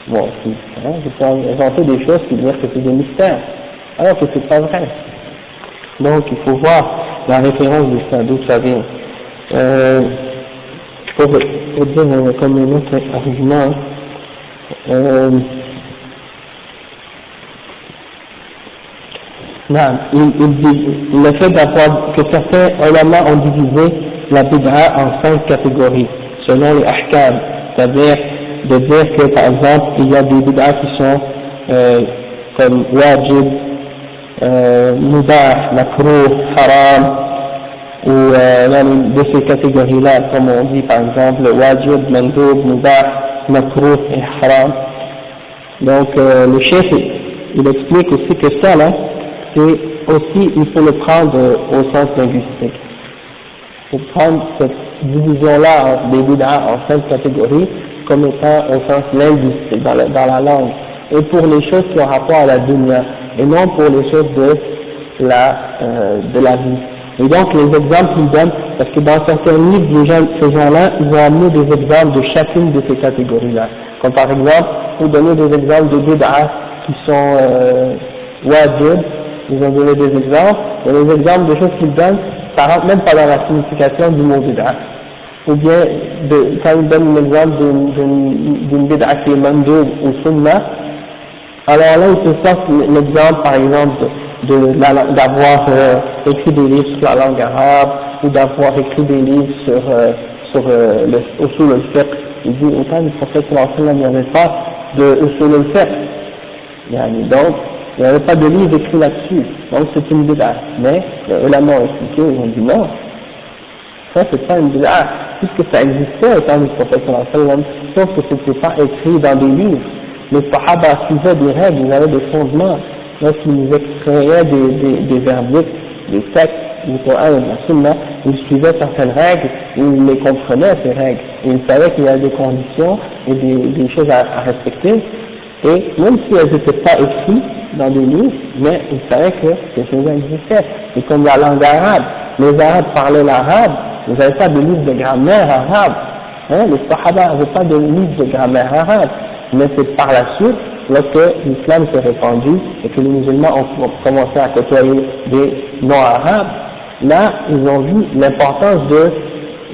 Bon, hein, je peux inventer des choses qui disent que c'est des mystères, alors que c'est pas vrai. Donc, il faut voir la référence de ça, d'où ça vient. Pour dire comme un autre argument, le fait d'avoir que certains ulama ont divisé la bid'a en 5 catégories, selon les ahkam, c'est-à-dire de dire que par exemple il y a des bid'a qui sont comme wajib, mubah, makruh, haram, ou de ces catégories-là, comme on dit par exemple wajib, mandoub, mubah, makruh et haram. Donc le chef il explique aussi que ça là, c'est aussi, il faut le prendre au sens linguistique. Il faut prendre cette division-là des bid'a en 5 catégories comme étant au sens linguistique, dans la langue, et pour les choses qui ont rapport à la dunya, et non pour les choses de la vie. Et donc les exemples qu'ils donnent, parce que dans certains livres, ces gens-là, ils ont amené des exemples de chacune de ces catégories-là. Comme par exemple, pour donner des exemples de bid'a qui sont wajib, ils ont donné des exemples, et les exemples de choses qu'ils donnent, ça rentre même pas dans la signification du mot bid'a. Ou bien, quand ils donnent un exemple d'une bid'a qui est mandoub ou sunnah, alors là, ils se sortent l'exemple, par exemple, d'avoir écrit des livres sur la langue arabe, ou d'avoir écrit des livres sur usul al-fiqh. Il dit, autant du prophète sallallahu alayhi wa sallam, il n'y avait pas de usul al-fiqh. Donc, il n'y avait pas de livre écrit là-dessus, donc c'est une bid'a. Mais les ulama ont expliqué, ils ont dit non, ça c'est pas une bid'a, puisque ça existait au temps du prophète sallallahu alayhi wa sallam, sauf que c'était pas écrit dans des livres, les Sahaba suivaient des règles, ils avaient des fondements. Lorsqu'ils nous extrayaient des verdicts, des textes, du Coran et de la Sunna, ils suivaient certaines règles, ils les comprenaient ces règles, et ils savaient qu'il y a des conditions et des choses à respecter, et même si elles n'étaient pas écrites dans des livres, mais ils savaient que ces choses existaient. Et comme la langue arabe, les Arabes parlaient l'arabe, ils n'avaient pas de livre de grammaire arabe, hein, les Sahaba n'avaient pas de livre de grammaire arabe, mais c'est par la suite, lorsque l'islam s'est répandu et que les musulmans ont commencé à côtoyer des non-arabes, là, ils ont vu l'importance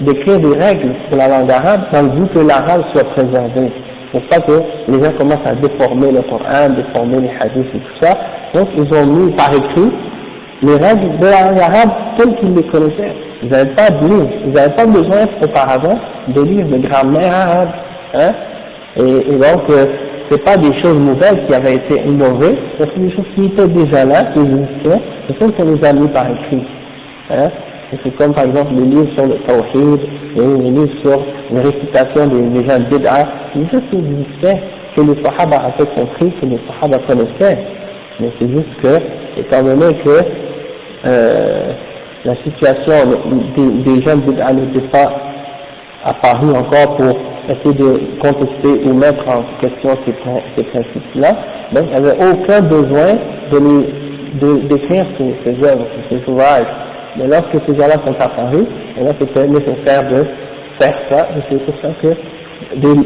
d'écrire des règles pour la langue arabe dans le but que l'arabe soit préservé. C'est pour ça que les gens commencent à déformer le Coran, déformer les hadiths et tout ça. Donc, ils ont mis par écrit les règles de la langue arabe telles qu'ils les connaissaient. Ils n'avaient pas de livres, ils n'avaient pas besoin auparavant de livres de grammaire arabe. Hein? Et donc, c'est pas des choses nouvelles qui avaient été innovées, c'est des choses qui étaient déjà là, qui existaient, c'est ça qu'on les a mis par écrit. Hein? Et c'est comme par exemple les livres sur le tawhid, et les livres sur les récitations des gens bid'a, c'est des choses qui existaient, que les Sahaba avaient compris, que les Sahaba connaissaient. Mais c'est juste que, étant donné que la situation des gens bid'a n'était pas apparue encore pour essayer de contester ou mettre en question ces principes-là, donc il n'y avait aucun besoin d'écrire ces œuvres, ces ouvrages. Mais lorsque ces gens-là sont apparus, et là c'était nécessaire de faire ça, et c'est pour ça que des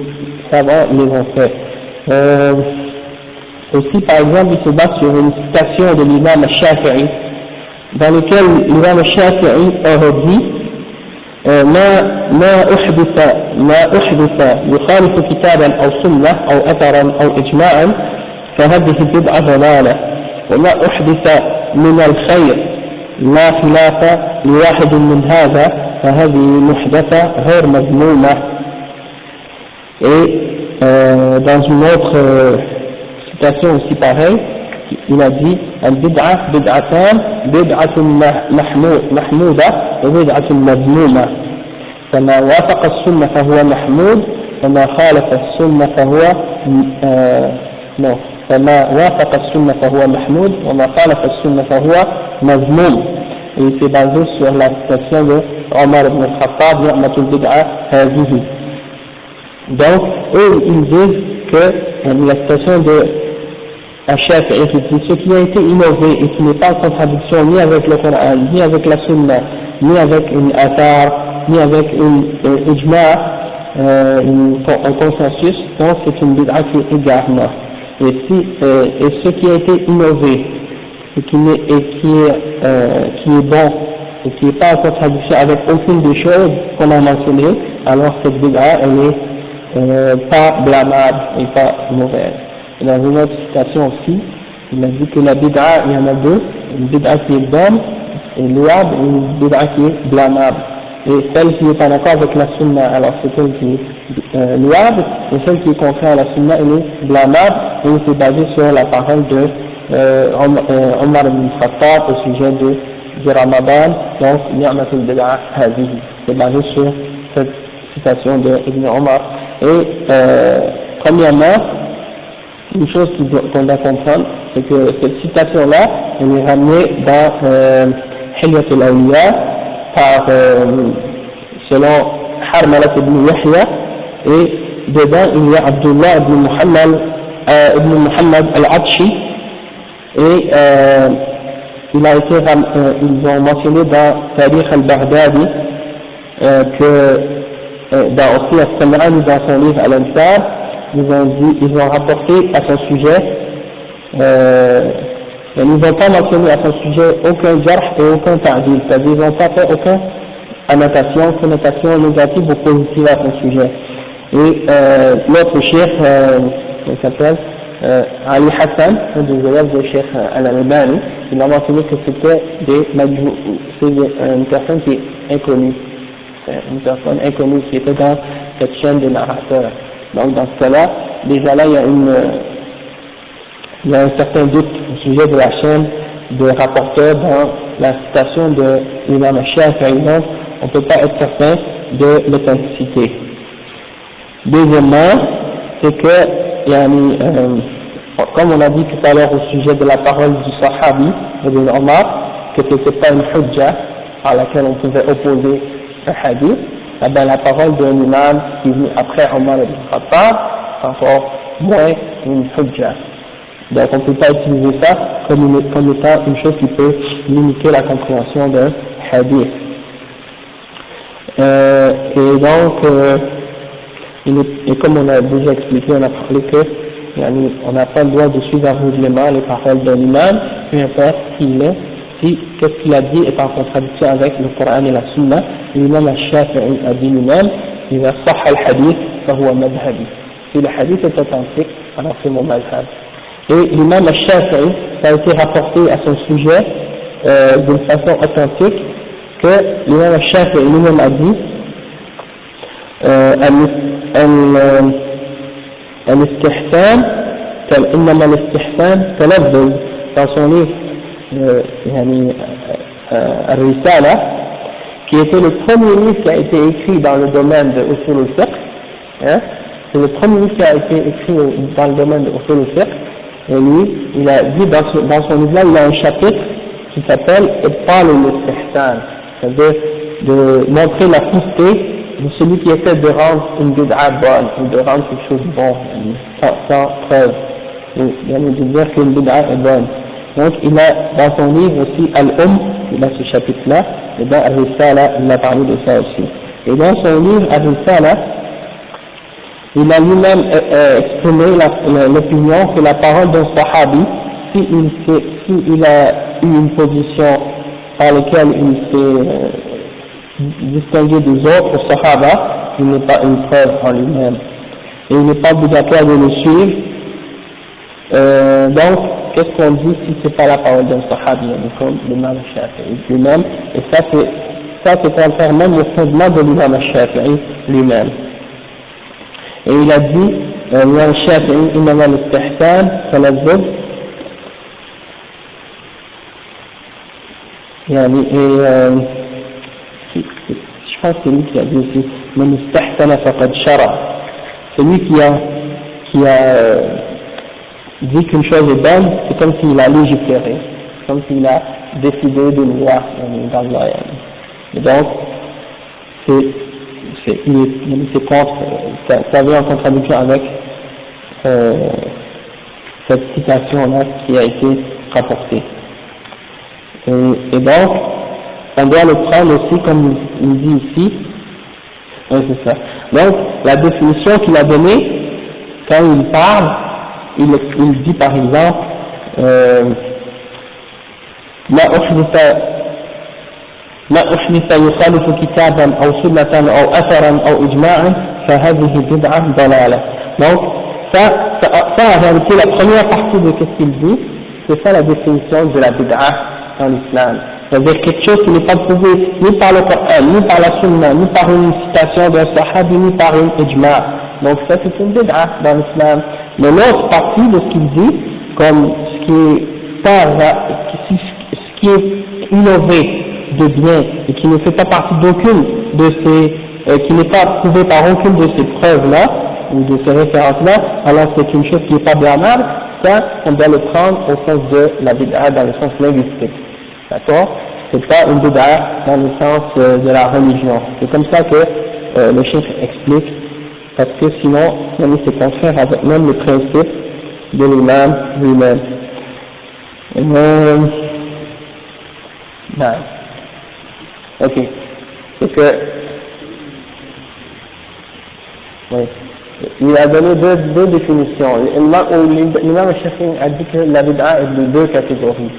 savants les ont fait. Aussi, par exemple, il se base sur une citation de l'imam Shafi'i, dans laquelle l'imam Shafi'i aurait dit ما أحدث يخالف كتابا أو سنة أو أثرا أو إجماعا فهذه بدعة ضلالة وما أحدث من الخير لا خلاف لواحد من هذا فهذه محدثة غير مذمومة. Et dans une autre citation aussi pareille, il a dit البدعة بدعتان بدعة محمودة وبدعة مذمومة فما وافق السنة فهو محمود فما خالف السنة فهو فما وافق السنة فهو محمود وما خالف السنة فهو مذموم. Et c'est basé sur la citation de Omar ibn al-Khattab ni'matul bid'a hadihi. Donc eux ils disent que la citation de Shafi'i qui dit ce qui a été innové et qui n'est pas en contradiction ni avec le Coran, ni avec la Sunna, ni avec une athar, ni avec une ijma', un consensus, donc c'est une bid'a qui est égarement. Et ce qui a été innové et qui est bon et qui n'est pas en contradiction avec aucune des choses qu'on a mentionnées, alors cette bid'a elle est pas blâmable et pas mauvaise. Et dans une autre citation aussi, il a dit que la bid'a, il y en a deux, une bid'a qui est bonne et louable et une bid'a qui est blâmable. Et celle qui est en accord avec la sunna, alors c'est celle qui est louable, et celle qui est contraire à la sunna, elle est blâmable, et c'est basé sur la parole de Omar ibn Khattab au sujet du Ramadan, donc ni'matul bid'a hadihi. C'est basé sur cette citation de Ibn Omar. Et premièrement, une chose qu'on doit comprendre, c'est que cette citation-là, elle est ramenée dans Hilyat al-Awliya par, selon Harmalat ibn Yahya, et dedans il y a Abdullah ibn Muhammad al-Atshi, et ils ont mentionné dans Tarikh al-Baghdadi que dans aussi al-Sam'ani dans son livre Al-Ansar, ils ont rapporté à son sujet, ils n'ont pas mentionné à son sujet aucun jarh et aucun ta'dil, c'est-à-dire ils n'ont pas fait aucune connotation négative ou positive à son sujet. Et l'autre cheikh, il s'appelle Ali Hassan, un des élèves du cheikh Al-Albani, il a mentionné que c'était une personne qui est inconnue, qui était dans cette chaîne de narrateurs. Donc dans ce cas-là, déjà là il y a un certain doute au sujet de la chaîne de rapporteurs dans la citation de l'imam Shafi'i, donc on ne peut pas être certain de l'authenticité. Deuxièmement, c'est que comme on a dit tout à l'heure au sujet de la parole du Sahabi, Ibn Omar, que c'était pas une hujja à laquelle on pouvait opposer un hadith, eh bien la parole d'un imam qui est venu après Omar ibn Khattab, c'est encore moins une hujja. Donc on ne peut pas utiliser ça comme étant une chose qui peut limiter la compréhension d'un hadith. Et donc, et comme on a déjà expliqué, on a parlé que on n'a pas le droit de suivre aveuglément les paroles d'un imam, peu importe qui il est, si qu'est-ce qu'il a dit est en contradiction avec le Coran et la Sunna. L'imam al-Shafi'i a dit lui-même, il va sahha al-hadith, fahuwa madhabi. Si le hadith est authentique, alors c'est mon madhab. Et l'imam al-Shafi'i, ça a été rapporté à son sujet d'une façon authentique que l'imam al-Shafi'i lui-même a dit الاستحسان إنما الاستحسان تلذذ dans son livre الرسالة qui était le premier livre qui a été écrit dans le domaine de Usul al-Fiqh, c'est le premier livre qui a été écrit dans le domaine de Usul al-Fiqh, et lui il a dit dans son livre là il a un chapitre qui s'appelle Ibtal al-Istihsan, c'est-à-dire de montrer la fausseté de celui qui essaie de rendre une bid'a bonne, ou de rendre quelque chose de bon, sans preuve, de dire qu'une bid'a est bonne. Donc il a dans son livre aussi il a ce chapitre-là, et dans Al-Risala, il a parlé de ça aussi. Et dans son livre Al-Risala, il a lui-même exprimé l'opinion que la parole d'un sahabi, s'il a eu une position par laquelle il s'est distingué des autres sahaba, il n'est pas une preuve en lui-même. Et il n'est pas obligatoire de le suivre. Donc, qu'est-ce qu'on dit si c'est pas la parole d'un sahabi, comme l'imam al-Shafi'i lui-même? Et ça c'est contraire même au fondement de l'imam al-Shafi'i lui-même. Et il a dit, l'imam al-Shafi'i, innama al-istihsan talazzuz, je pense que c'est lui qui a dit aussi, man istahsana faqad shara, celui qui a dit qu'une chose est bonne, c'est comme s'il a légiféré, comme s'il a décidé d'une loi d'Allah. Et donc, c'est contre, ça vient en contradiction avec cette citation-là qui a été rapportée. Et donc, on doit le prendre aussi comme il dit ici. Oui, c'est ça. Donc, la définition qu'il a donnée, quand il parle, il dit par exemple, ما أحدث يخالف كتابا أو سنة أو أثرا أو إجماعا فهذه بدعة ضلالة. Donc, ça en réalité, la première partie de ce qu'il dit, c'est ça la définition de la bid'a dans l'islam. C'est-à-dire quelque chose qui n'est pas prouvé ni par le Coran, ni par la Sunna, ni par une citation d'un sahabi, ni par une ijma'. Donc ça c'est une bid'a dans l'islam. Mais l'autre partie de ce qu'il dit, comme ce qui est innové de bien et qui ne fait pas partie d'aucune de ces, qui n'est pas prouvé par aucune de ces preuves-là, ou de ces références-là, alors c'est une chose qui n'est pas blâmable, ça on doit le prendre au sens de la bid'a dans le sens linguistique. D'accord? C'est pas une bid'a dans le sens de la religion. C'est comme ça que le cheikh explique, parce que sinon, c'est contraire avec même le principe de l'imam lui-même. Non. Ok. C'est que, oui. Il a donné deux définitions. L'imam al-Shafi'i a dit que la bid'a est de deux catégories.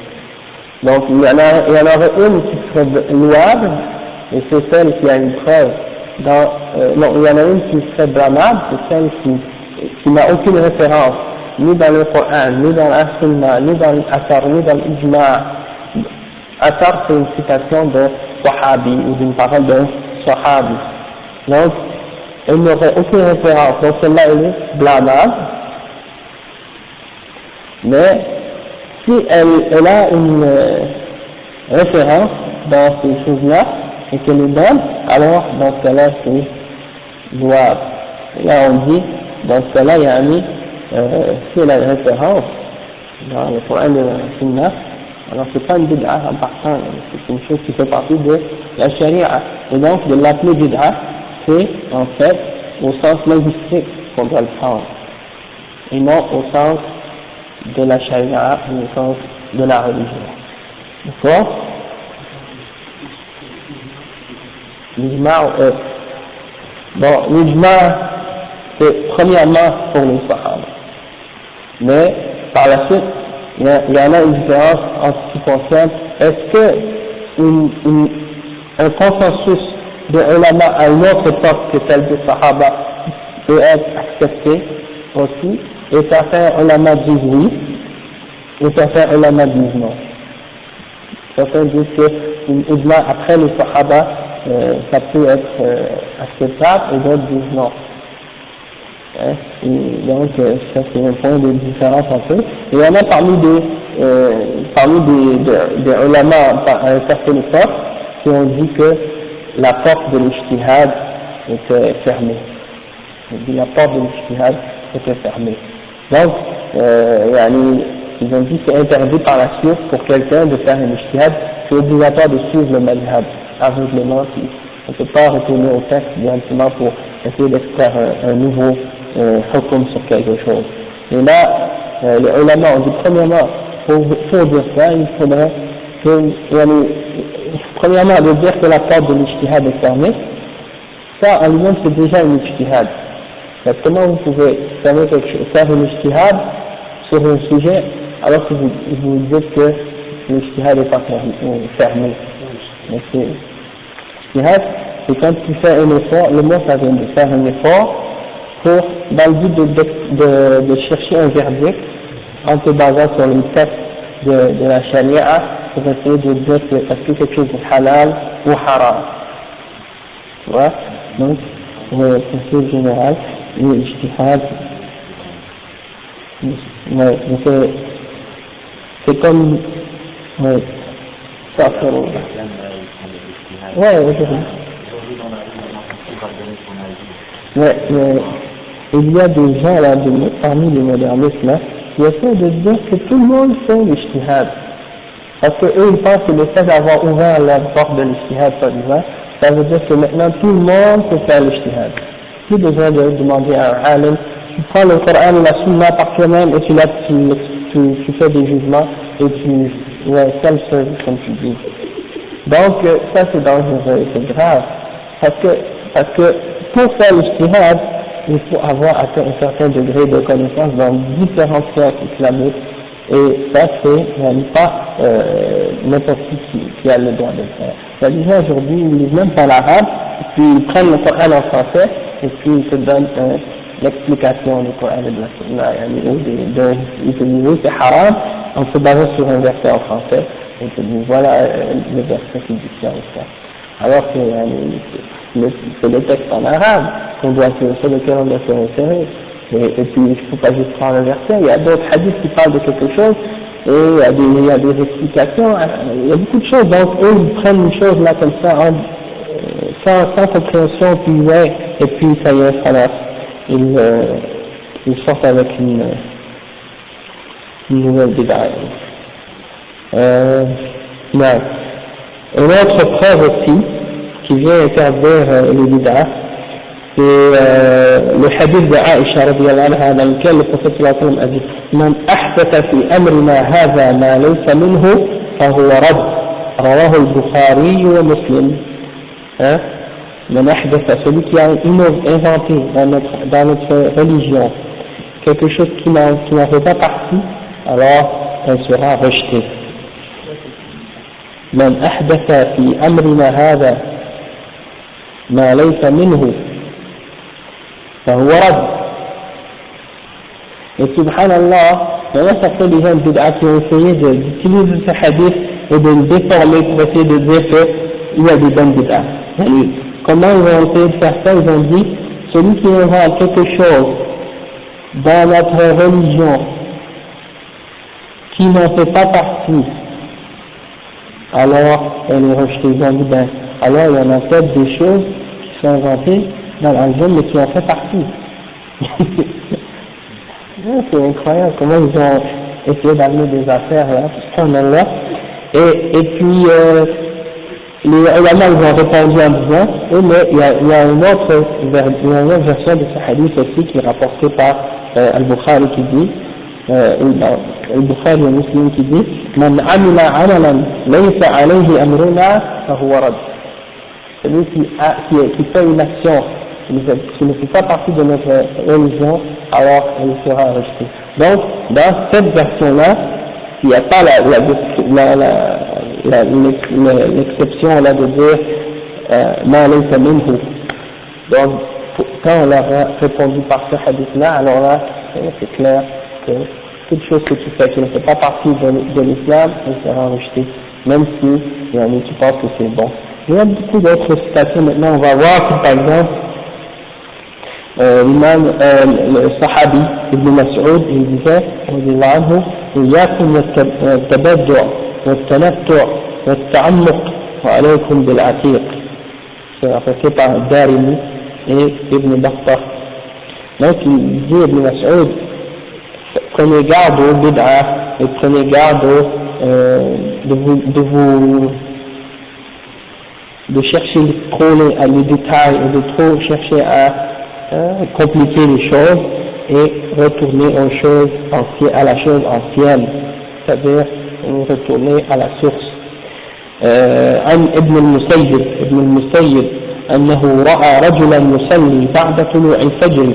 Donc il y en aurait une qui serait louable, et c'est celle qui a une preuve. Non, il y en a une qui serait blâmable, c'est celle qui n'a aucune référence, ni dans le Coran, ni dans la Sunna, ni dans l'Athar, ni dans l'Ijma'. Athar, c'est une citation d'un Sahabi, ou d'une parole d'un Sahabi. Donc, elle n'aurait aucune référence, donc celle-là elle est blâmable. Mais si elle a une référence dans ces choses-là et qu'elle les donne, alors dans ce cas-là c'est louable. Là on dit, dans ce cas-là c'est la référence dans le Coran et la Sunna, alors c'est pas une bid'a en partant, c'est une chose qui fait partie de la charia. Et donc de l'appeler bid'a, c'est en fait au sens linguistique qu'on doit le prendre, et non au sens de la charia ou au sens de la religion. D'accord? L'ijma' bon, l'ijma' c'est premièrement pour les sahaba, mais par la suite il y en a une différence en ce qui concerne est-ce que un consensus de ulama à une autre époque que celle des sahaba peut être accepté aussi, et certains ulama disent oui et certains ulama disent non. Certains disent que une ijma après les sahaba ça peut être acceptable, et d'autres disent non. Et donc ça c'est un point de différence un peu. Et il y en a parmi des ulama à une certaine époque qui ont dit que la porte de l'ijtihad était fermée. La porte de l'ijtihad était fermée. Donc ils ont dit que c'est interdit par la suite pour quelqu'un de faire un ijtihad, c'est obligatoire de suivre le madhab aveuglément, puis on ne peut pas retourner au texte directement pour essayer d'extraire un nouveau hukm sur quelque chose. Et là, les ulama ont dit premièrement, pour dire ça, il faudrait premièrement de dire que la porte de l'ijtihad est fermée. Ça en lui-même c'est déjà une ijtihad. Comment vous pouvez faire une ijtihad sur un sujet alors que vous dites que l'ijtihad n'est pas fermé? L'ijtihad, c'est quand tu fais un effort, le mot ça vient de faire un effort dans le but de chercher un verdict en te basant sur les textes de la charia pour essayer de dire que est-ce que quelque chose est halal ou haram. Tu vois? Donc, le principe général, l'ijtihad, c'est comme, ça fait il y a des gens là, parmi les modernistes là, qui essaient de dire que tout le monde fait l'ijtihad. Parce que eux ils pensent que le fait d'avoir ouvert la porte de l'ijtihad, ça veut dire que maintenant tout le monde peut faire l'ijtihad. Plus besoin de demander à un alim, tu prends le Coran et la Sunna par toi-même et tu fais des jugements et tu self-service comme tu dis. Donc ça c'est dangereux et c'est grave. Parce que pour faire l'ijtihad, il faut avoir atteint un certain degré de connaissance dans différentes sciences islamiques, et ça c'est pas n'importe qui a le droit de le faire. Les gens aujourd'hui ils lisent même pas l'arabe, puis ils prennent le Coran en français et puis ils te donnent l'explication du Coran et de la Sunna, ils te disent c'est haram en se basant sur un verset en français, et ils te disent voilà le verset qui dit ça ou ça, alors que c'est le texte en arabe sur lequel on doit se référer. Et puis il ne faut pas juste prendre le verset, il y a d'autres hadiths qui parlent de quelque chose, et il y a des explications, il y a beaucoup de choses, donc eux ils prennent une chose là comme ça, sans compréhension, puis et puis ça y est, ça ils sortent avec une nouvelle bid'a. Une autre preuve aussi qui vient interdire les bid'a, c'est le hadith de Aïcha radiyallahu anha dans lequel le prophète sallallahu alayhi wa sallam a dit Man ahdatha fi amrina hadha ma laysa minhu fahuwa rad, rawahu al-Bukhari wa Muslim. Man ahdatha, celui qui a inventé dans notre religion quelque chose qui n'en fait pas partie, alors elle sera rejetée. Man ahdatha fi amrina hadha ma laysa minhu فهو رد. Et subhanallah, il y en a certains des gens de bid'a qui ont essayé d'utiliser ce hadith et de le déformer pour essayer de dire qu'il y a des bonnes bid'a. Comment ils ont essayé de faire ça? Ils ont dit, celui qui invente quelque chose dans notre religion qui n'en fait pas partie, alors elle est rejetée. Ils ont dit, alors il y en a peut-être des choses qui sont inventées dans la religion mais qui en fait partie. C'est incroyable comment ils ont essayé d'amener des affaires là, subhanallah. Et puis les ulama ils ont répondu en disant, mais il y a une autre version de ce hadith aussi qui est rapportée par Al-Bukhari qui dit, Al-Bukhari et Muslim qui dit, Man amila amalan laysa alayhi amruna fahuwa rad. Celui qui fait une action qui ne fait pas partie de notre religion, alors elle sera rejetée. Donc, dans cette version-là, il n'y a pas l'exception là de dire ma laysa minhu. Donc, quand on leur a répondu par ce hadith-là, alors là, c'est clair que toute chose que tu fais qui ne fait pas partie de l'islam, elle sera rejetée, même si il y en a qui pensent que c'est bon. Il y a beaucoup d'autres citations maintenant, on va voir que par exemple, le sahabi Ibn Mas'ud, il disait, radiyallahu anhu, إياكم والتبدع والتنطع والتعمق وعليكم بالعتيق. C'est rapporté par Darimi et Ibn Battah. Donc il dit Ibn Mas'ud, prenez garde au bid'a et prenez garde de chercher trop les détails et de trop chercher à compliquer les choses et retourner à la chose ancienne, c'est-à-dire retourner à la source. عن ابن المسيب أنه رأى رجلا يصلي بعد طلوع الفجر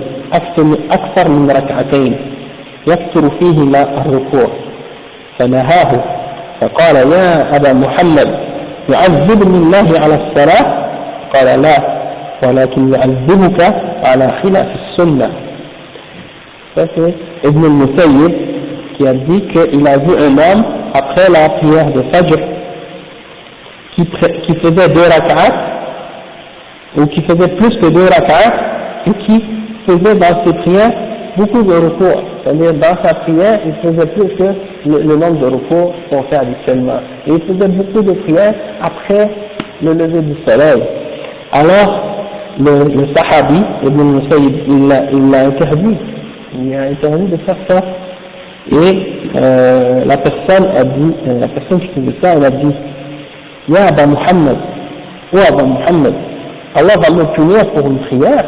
أكثر من ركعتين يكثر فيهما الركوع فنهاه فقال يا أبا محمد يعذبني الله على الصلاة؟ قال لا ولكن يعذبك على خلاف السنة. Ça c'est Ibn al-Musayyib qui a dit qu'il a vu un homme après la prière de Fajr qui faisait 2 rak'at ou qui faisait plus que 2 rak'at et qui faisait dans ses prières beaucoup de recours, c'est-à-dire dans sa prière il faisait plus que le nombre de recours qu'on fait habituellement et il faisait beaucoup de prières après le lever du soleil. Alors le sahabi Ibn al-Musayyib il l'a interdit. Il a interdit de faire ça. Et la personne qui faisait ça, elle a dit Ya Aba Muhammad, ou Aba Muhammad, Allah va me punir pour une prière.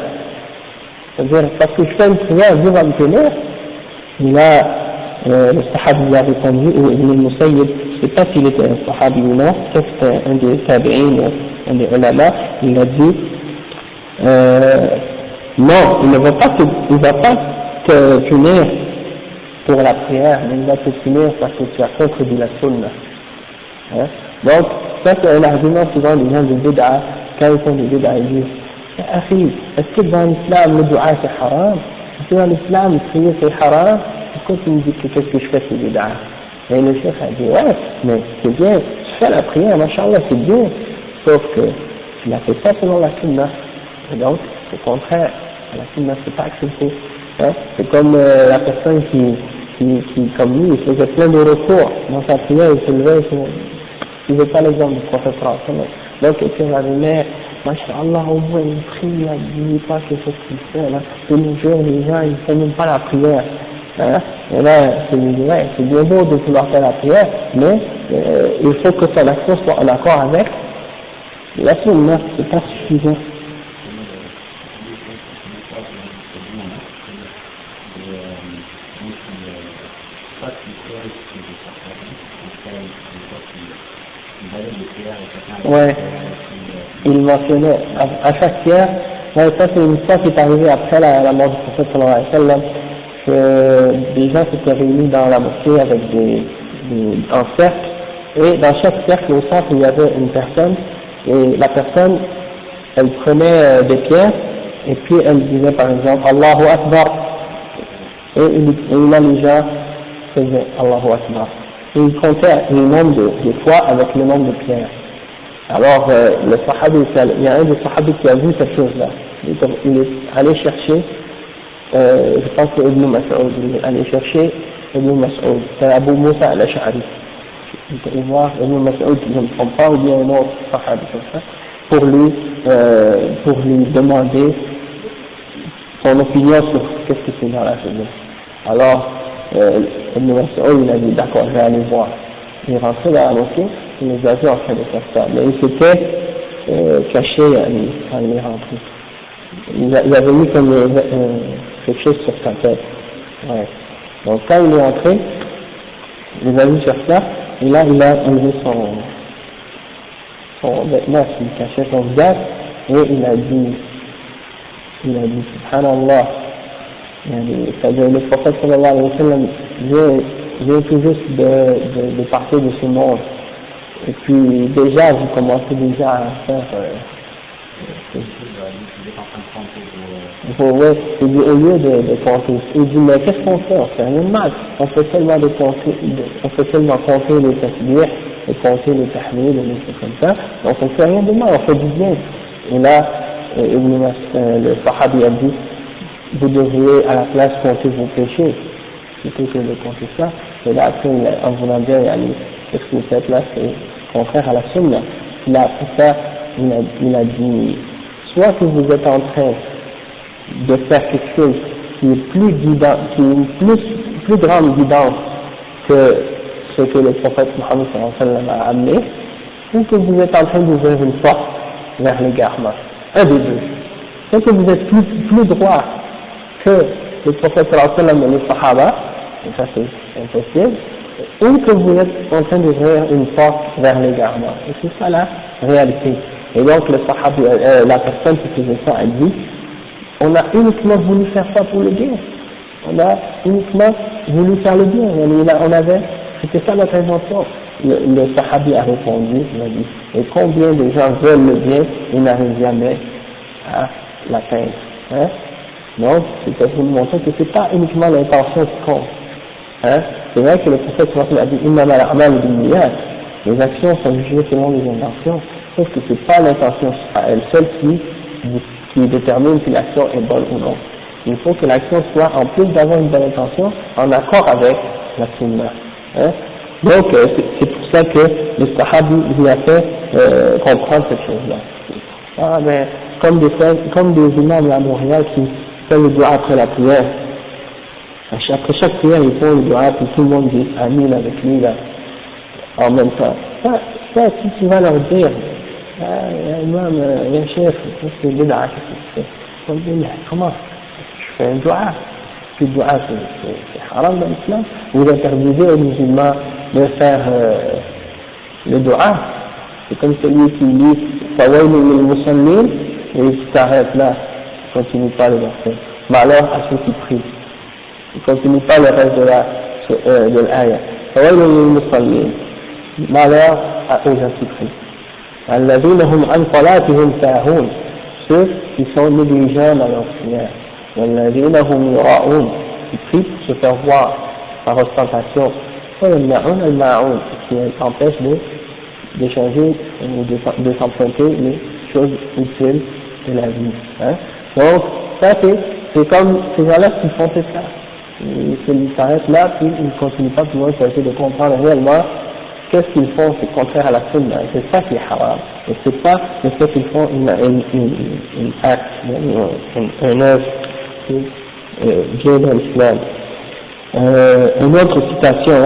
C'est-à-dire, parce que je fais une prière, Dieu va me punir. Et là, le sahabi a répondu, ou Ibn al-Musayyib, je ne sais pas s'il était un sahabi ou non, peut-être c'était un des tabi'in, un des ulama, il a dit non, il ne va pas te punir pour la prière, mais il va te punir parce que tu as contredit la sunna. Hein? Donc, ça c'est un argument souvent des gens de bid'a, quand ils font des bid'a, ils disent est-ce que dans l'islam le dua c'est haram? Est-ce que dans l'islam le prier c'est haram? Pourquoi tu me dis que qu'est-ce que je fais c'est bid'a? Et le chef a dit ouais, mais c'est bien, tu fais la prière, machallah c'est bien, sauf que tu n'as fait pas selon la sunna. Et donc, c'est le contraire, la sunna c'est pas accepté. Hein? C'est comme la personne qui comme lui, il faisait plein de recours dans sa prière, il se levait, il ne veut pas l'exemple du prophète. Donc, il va dire, mais, masha'Allah, au moins il prie, il ne dit pas quelque chose qu'il fait, là. De nos jours, les gens, ils ne font même pas la prière. Hein? Et là, c'est bien beau de vouloir faire la prière, mais il faut que son action soit en accord avec la sunna, c'est pas suffisant. Ouais, il mentionnait à chaque prière, ouais, ça c'est une histoire qui est arrivée après la mort du prophète sallallahu alayhi wa sallam, que des gens s'étaient réunis dans la mosquée avec en cercle, et dans chaque cercle au centre il y avait une personne, et la personne, elle prenait des pierres, et puis elle disait par exemple Allahu Akbar, et là les gens faisaient Allahu Akbar. Et il comptait le nombre de fois avec le nombre de pierres. Alors, le sahabi, il y a un des sahabis qui a vu cette chose-là. Il est allé chercher, je pense que Ibn Mas'ud, il est allé chercher Ibn Mas'ud, c'est Abu Musa al-Ash'ari. Il est allé voir Ibn Mas'ud, je ne me trompe pas, ou bien un autre sahabi comme ça, pour lui demander son opinion sur qu'est-ce que c'est dans la sunna. Alors, Ibn Mas'ud, il a dit d'accord, je vais aller voir. Il est rentré dans la mosquée, il les a vus en train de faire ça. Mais il s'était caché quand il est rentré. Il avait mis comme quelque chose sur sa tête. Ouais. Donc quand il est entré, il les a vus sur ça, et là il a enlevé son vêtement qui cachait son visage, et il a dit Subhanallah, c'est-à-dire le prophète sallallahu alayhi wa sallam vient tout juste de partir de ce monde. Et puis déjà, vous commencez déjà à faire il dit au lieu de compter, il dit mais qu'est-ce qu'on fait? On fait rien de mal. On fait tellement compter les tasbih et compter les tahmid et les trucs comme ça. Donc on fait rien de mal, on fait du bien. Et là, le Sahabi a dit, vous devriez à la place compter vos péchés plutôt que de compter ça. Et là après, en voulant dire, qu'est-ce que vous faites là, c'est contraire à la sunna. Là après ça, il a dit, soit que vous êtes en train de faire quelque chose qui est plus guidant, qui est une plus grande guidance que ce que le prophète Mohammed sallallahu alayhi wa sallam a amené, ou que vous êtes en train d'ouvrir une porte vers l'égarement. Un des deux. Soit que vous êtes plus droit que le prophète sallallahu alayhi wa sallam et les sahaba, et ça c'est impossible, ou que vous êtes en train d'ouvrir une porte vers l'égarement. Et c'est ça la réalité. Et donc le sahabi, la personne qui faisait ça, elle dit, on a uniquement voulu faire ça pour le bien. On a uniquement voulu faire le bien. C'était ça notre intention. Le sahabi a répondu, il a dit, et combien de gens veulent le bien et n'arrivent jamais à l'atteindre. Hein? Donc, c'était pour nous montrer que c'est pas uniquement l'intention qui compte. Hein? C'est vrai que le prophète a dit, innama al-a'malu bin-niyyat, les actions sont jugées selon les intentions, sauf que c'est pas l'intention à elle seule qui détermine si l'action est bonne ou non. Il faut que l'action soit, en plus d'avoir une bonne intention, en accord avec la sunna. Hein? Donc, c'est pour ça que le sahabi lui a fait comprendre cette chose-là. Ah, mais comme des imams à Montréal qui font le dua après la prière. Après chaque prière, ils font le dua, puis tout le monde dit Amin avec lui, là, en même temps. Ça, si tu vas leur dire, imam, ya chef, c'est bid'a, qu'est-ce que tu fais? On dit, comment? Je fais un dua. Le dua, c'est haram dans l'islam. Vous interdisez aux musulmans de faire le dua. C'est comme celui qui lit Fawailun lil musallin et il s'arrête là, il ne continue pas le verset. Malheur à ceux qui prient. Il ne continue pas le reste de l'ayah. Fawailun lil musallin. Malheur aux gens qui prient. Alladhina hum an salatihim sahun. Ceux qui sont négligents dans leur prière. Walladhina hum yura'un. Qui prient pour se faire voir par ostentation. ويمنعون الماعون qui empêche d'échanger ou de s'emprunter les choses utiles de la vie. Hein? Donc, ça c'est comme ces gens-là qui font ça. Ils s'arrêtent là, puis ils ne continuent pas plus loin pour essayer de comprendre réellement qu'est-ce qu'ils font, c'est contraire à la sunna. C'est ça qui est haram. Et c'est pas le fait qu'ils font une acte, une œuvre qui vient dans l'islam. Une autre citation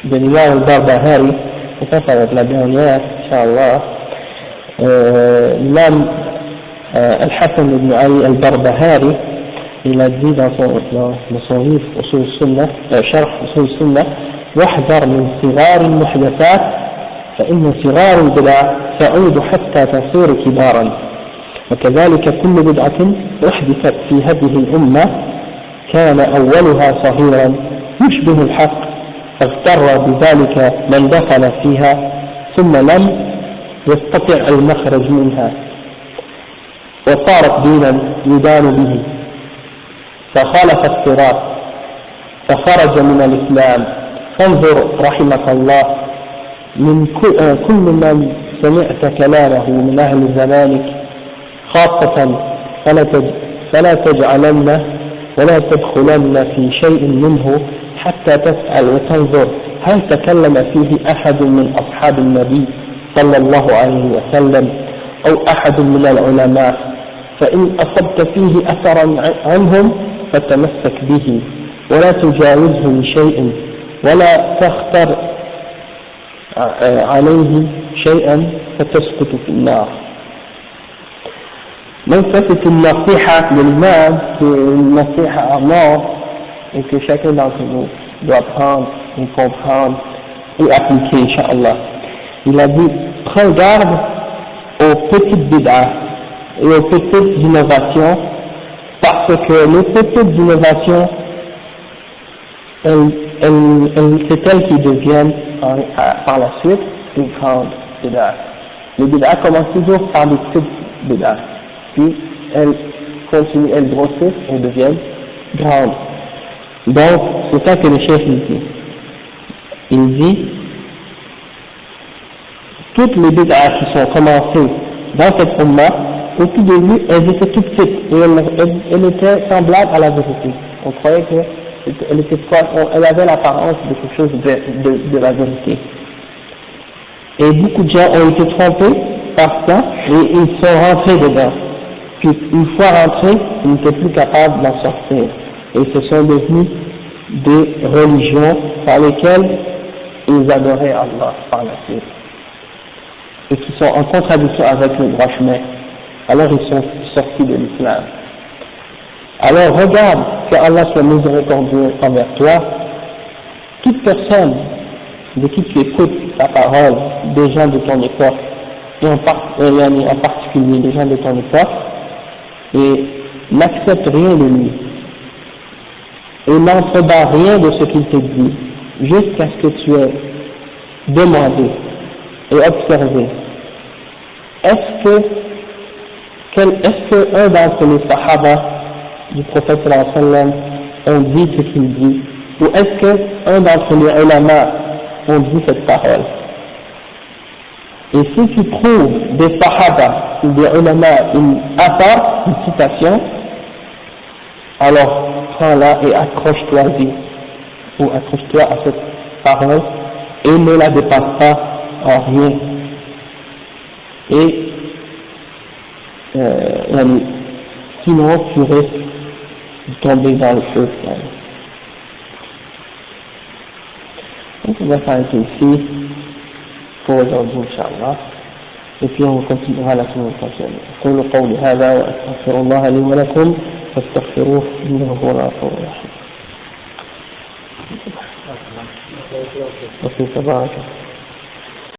de l'imam al-Barbahari, et ça va être la dernière, Inch'Allah. L'imam Al-Hassan ibn Ali al-Barbahari, il a dit dans son livre Usul Sunnah, Sharh Usul Sunnah, واحذر من صغار المحدثات فإن صغار البدع تعود حتى تصير كبارا وكذلك كل بدعة أحدثت في هذه الأمة كان أولها صغيرا يشبه الحق فاغتر بذلك من دخل فيها ثم لم يستطع المخرج منها وصارت دينا يدان به فخالف الصراط فخرج من الإسلام فانظر رحمك الله من كل من سمعت كلامه من أهل زمانك خاصة فلا تجعلن ولا تدخلن في شيء منه حتى تسأل وتنظر هل تكلم فيه أحد من أصحاب النبي صلى الله عليه وسلم أو أحد من العلماء فإن أصبت فيه أثرا عنهم فتمسك به ولا تجاوزه لشيء ولا تختر عليه شيئا فتسقط في النار. Donc ça c'est une nasiha de l'imam, c'est une nasiha à mort et que chacun d'entre nous doit prendre et comprendre et appliquer, Inch'Allah. Il a dit, prends garde aux petites bid'ahs et aux petites innovations, parce que les petites innovations, c'est elles qui deviennent par la suite une grande bid'ah. Les bid'ahs commencent toujours par des petites bid'ahs, puis elles continuent, elles grossissent et deviennent grandes. Donc c'est ça que le chef dit. Il dit, toutes les bid'ahs qui sont commencées dans cette umma, au tout début, elles étaient toutes petites et elles étaient semblables à la vérité. On croyait qu'elle avait l'apparence de quelque chose de la vérité. Et beaucoup de gens ont été trompés par ça et ils sont rentrés dedans. Puis une fois rentrés, ils n'étaient plus capables d'en sortir. Et ce sont devenus des religions par lesquelles ils adoraient Allah par la suite. Et qui sont en contradiction avec le droit chemin. Alors ils sont sortis de l'islam. Alors regarde que Allah soit miséricordieux envers toi. Toute personne de qui tu écoutes la parole des gens de ton époque, et en particulier des gens de ton époque, et n'accepte rien de lui, et n'entrebat rien de ce qu'il te dit, jusqu'à ce que tu aies demandé et observé. Est-ce que un d'entre les sahaba du prophète sallallahu alayhi wa sallam ont dit ce qu'il dit, ou est-ce qu'un d'entre les ulama ont dit cette parole? Et si tu trouves des sahaba ou des ulama une citation, alors prends-la et accroche-toi-y, ou accroche-toi à cette parole et ne la dépasse pas en rien. Et sinon tu risques de tomber dans le feu. Donc on va s'arrêter ici pour aujourd'hui, Inch'Allah, et puis on continuera la semaine prochaine. أقول قولي هذا وأستغفر الله لي ولكم فاستغفروه إنه هو الغفور الرحيم.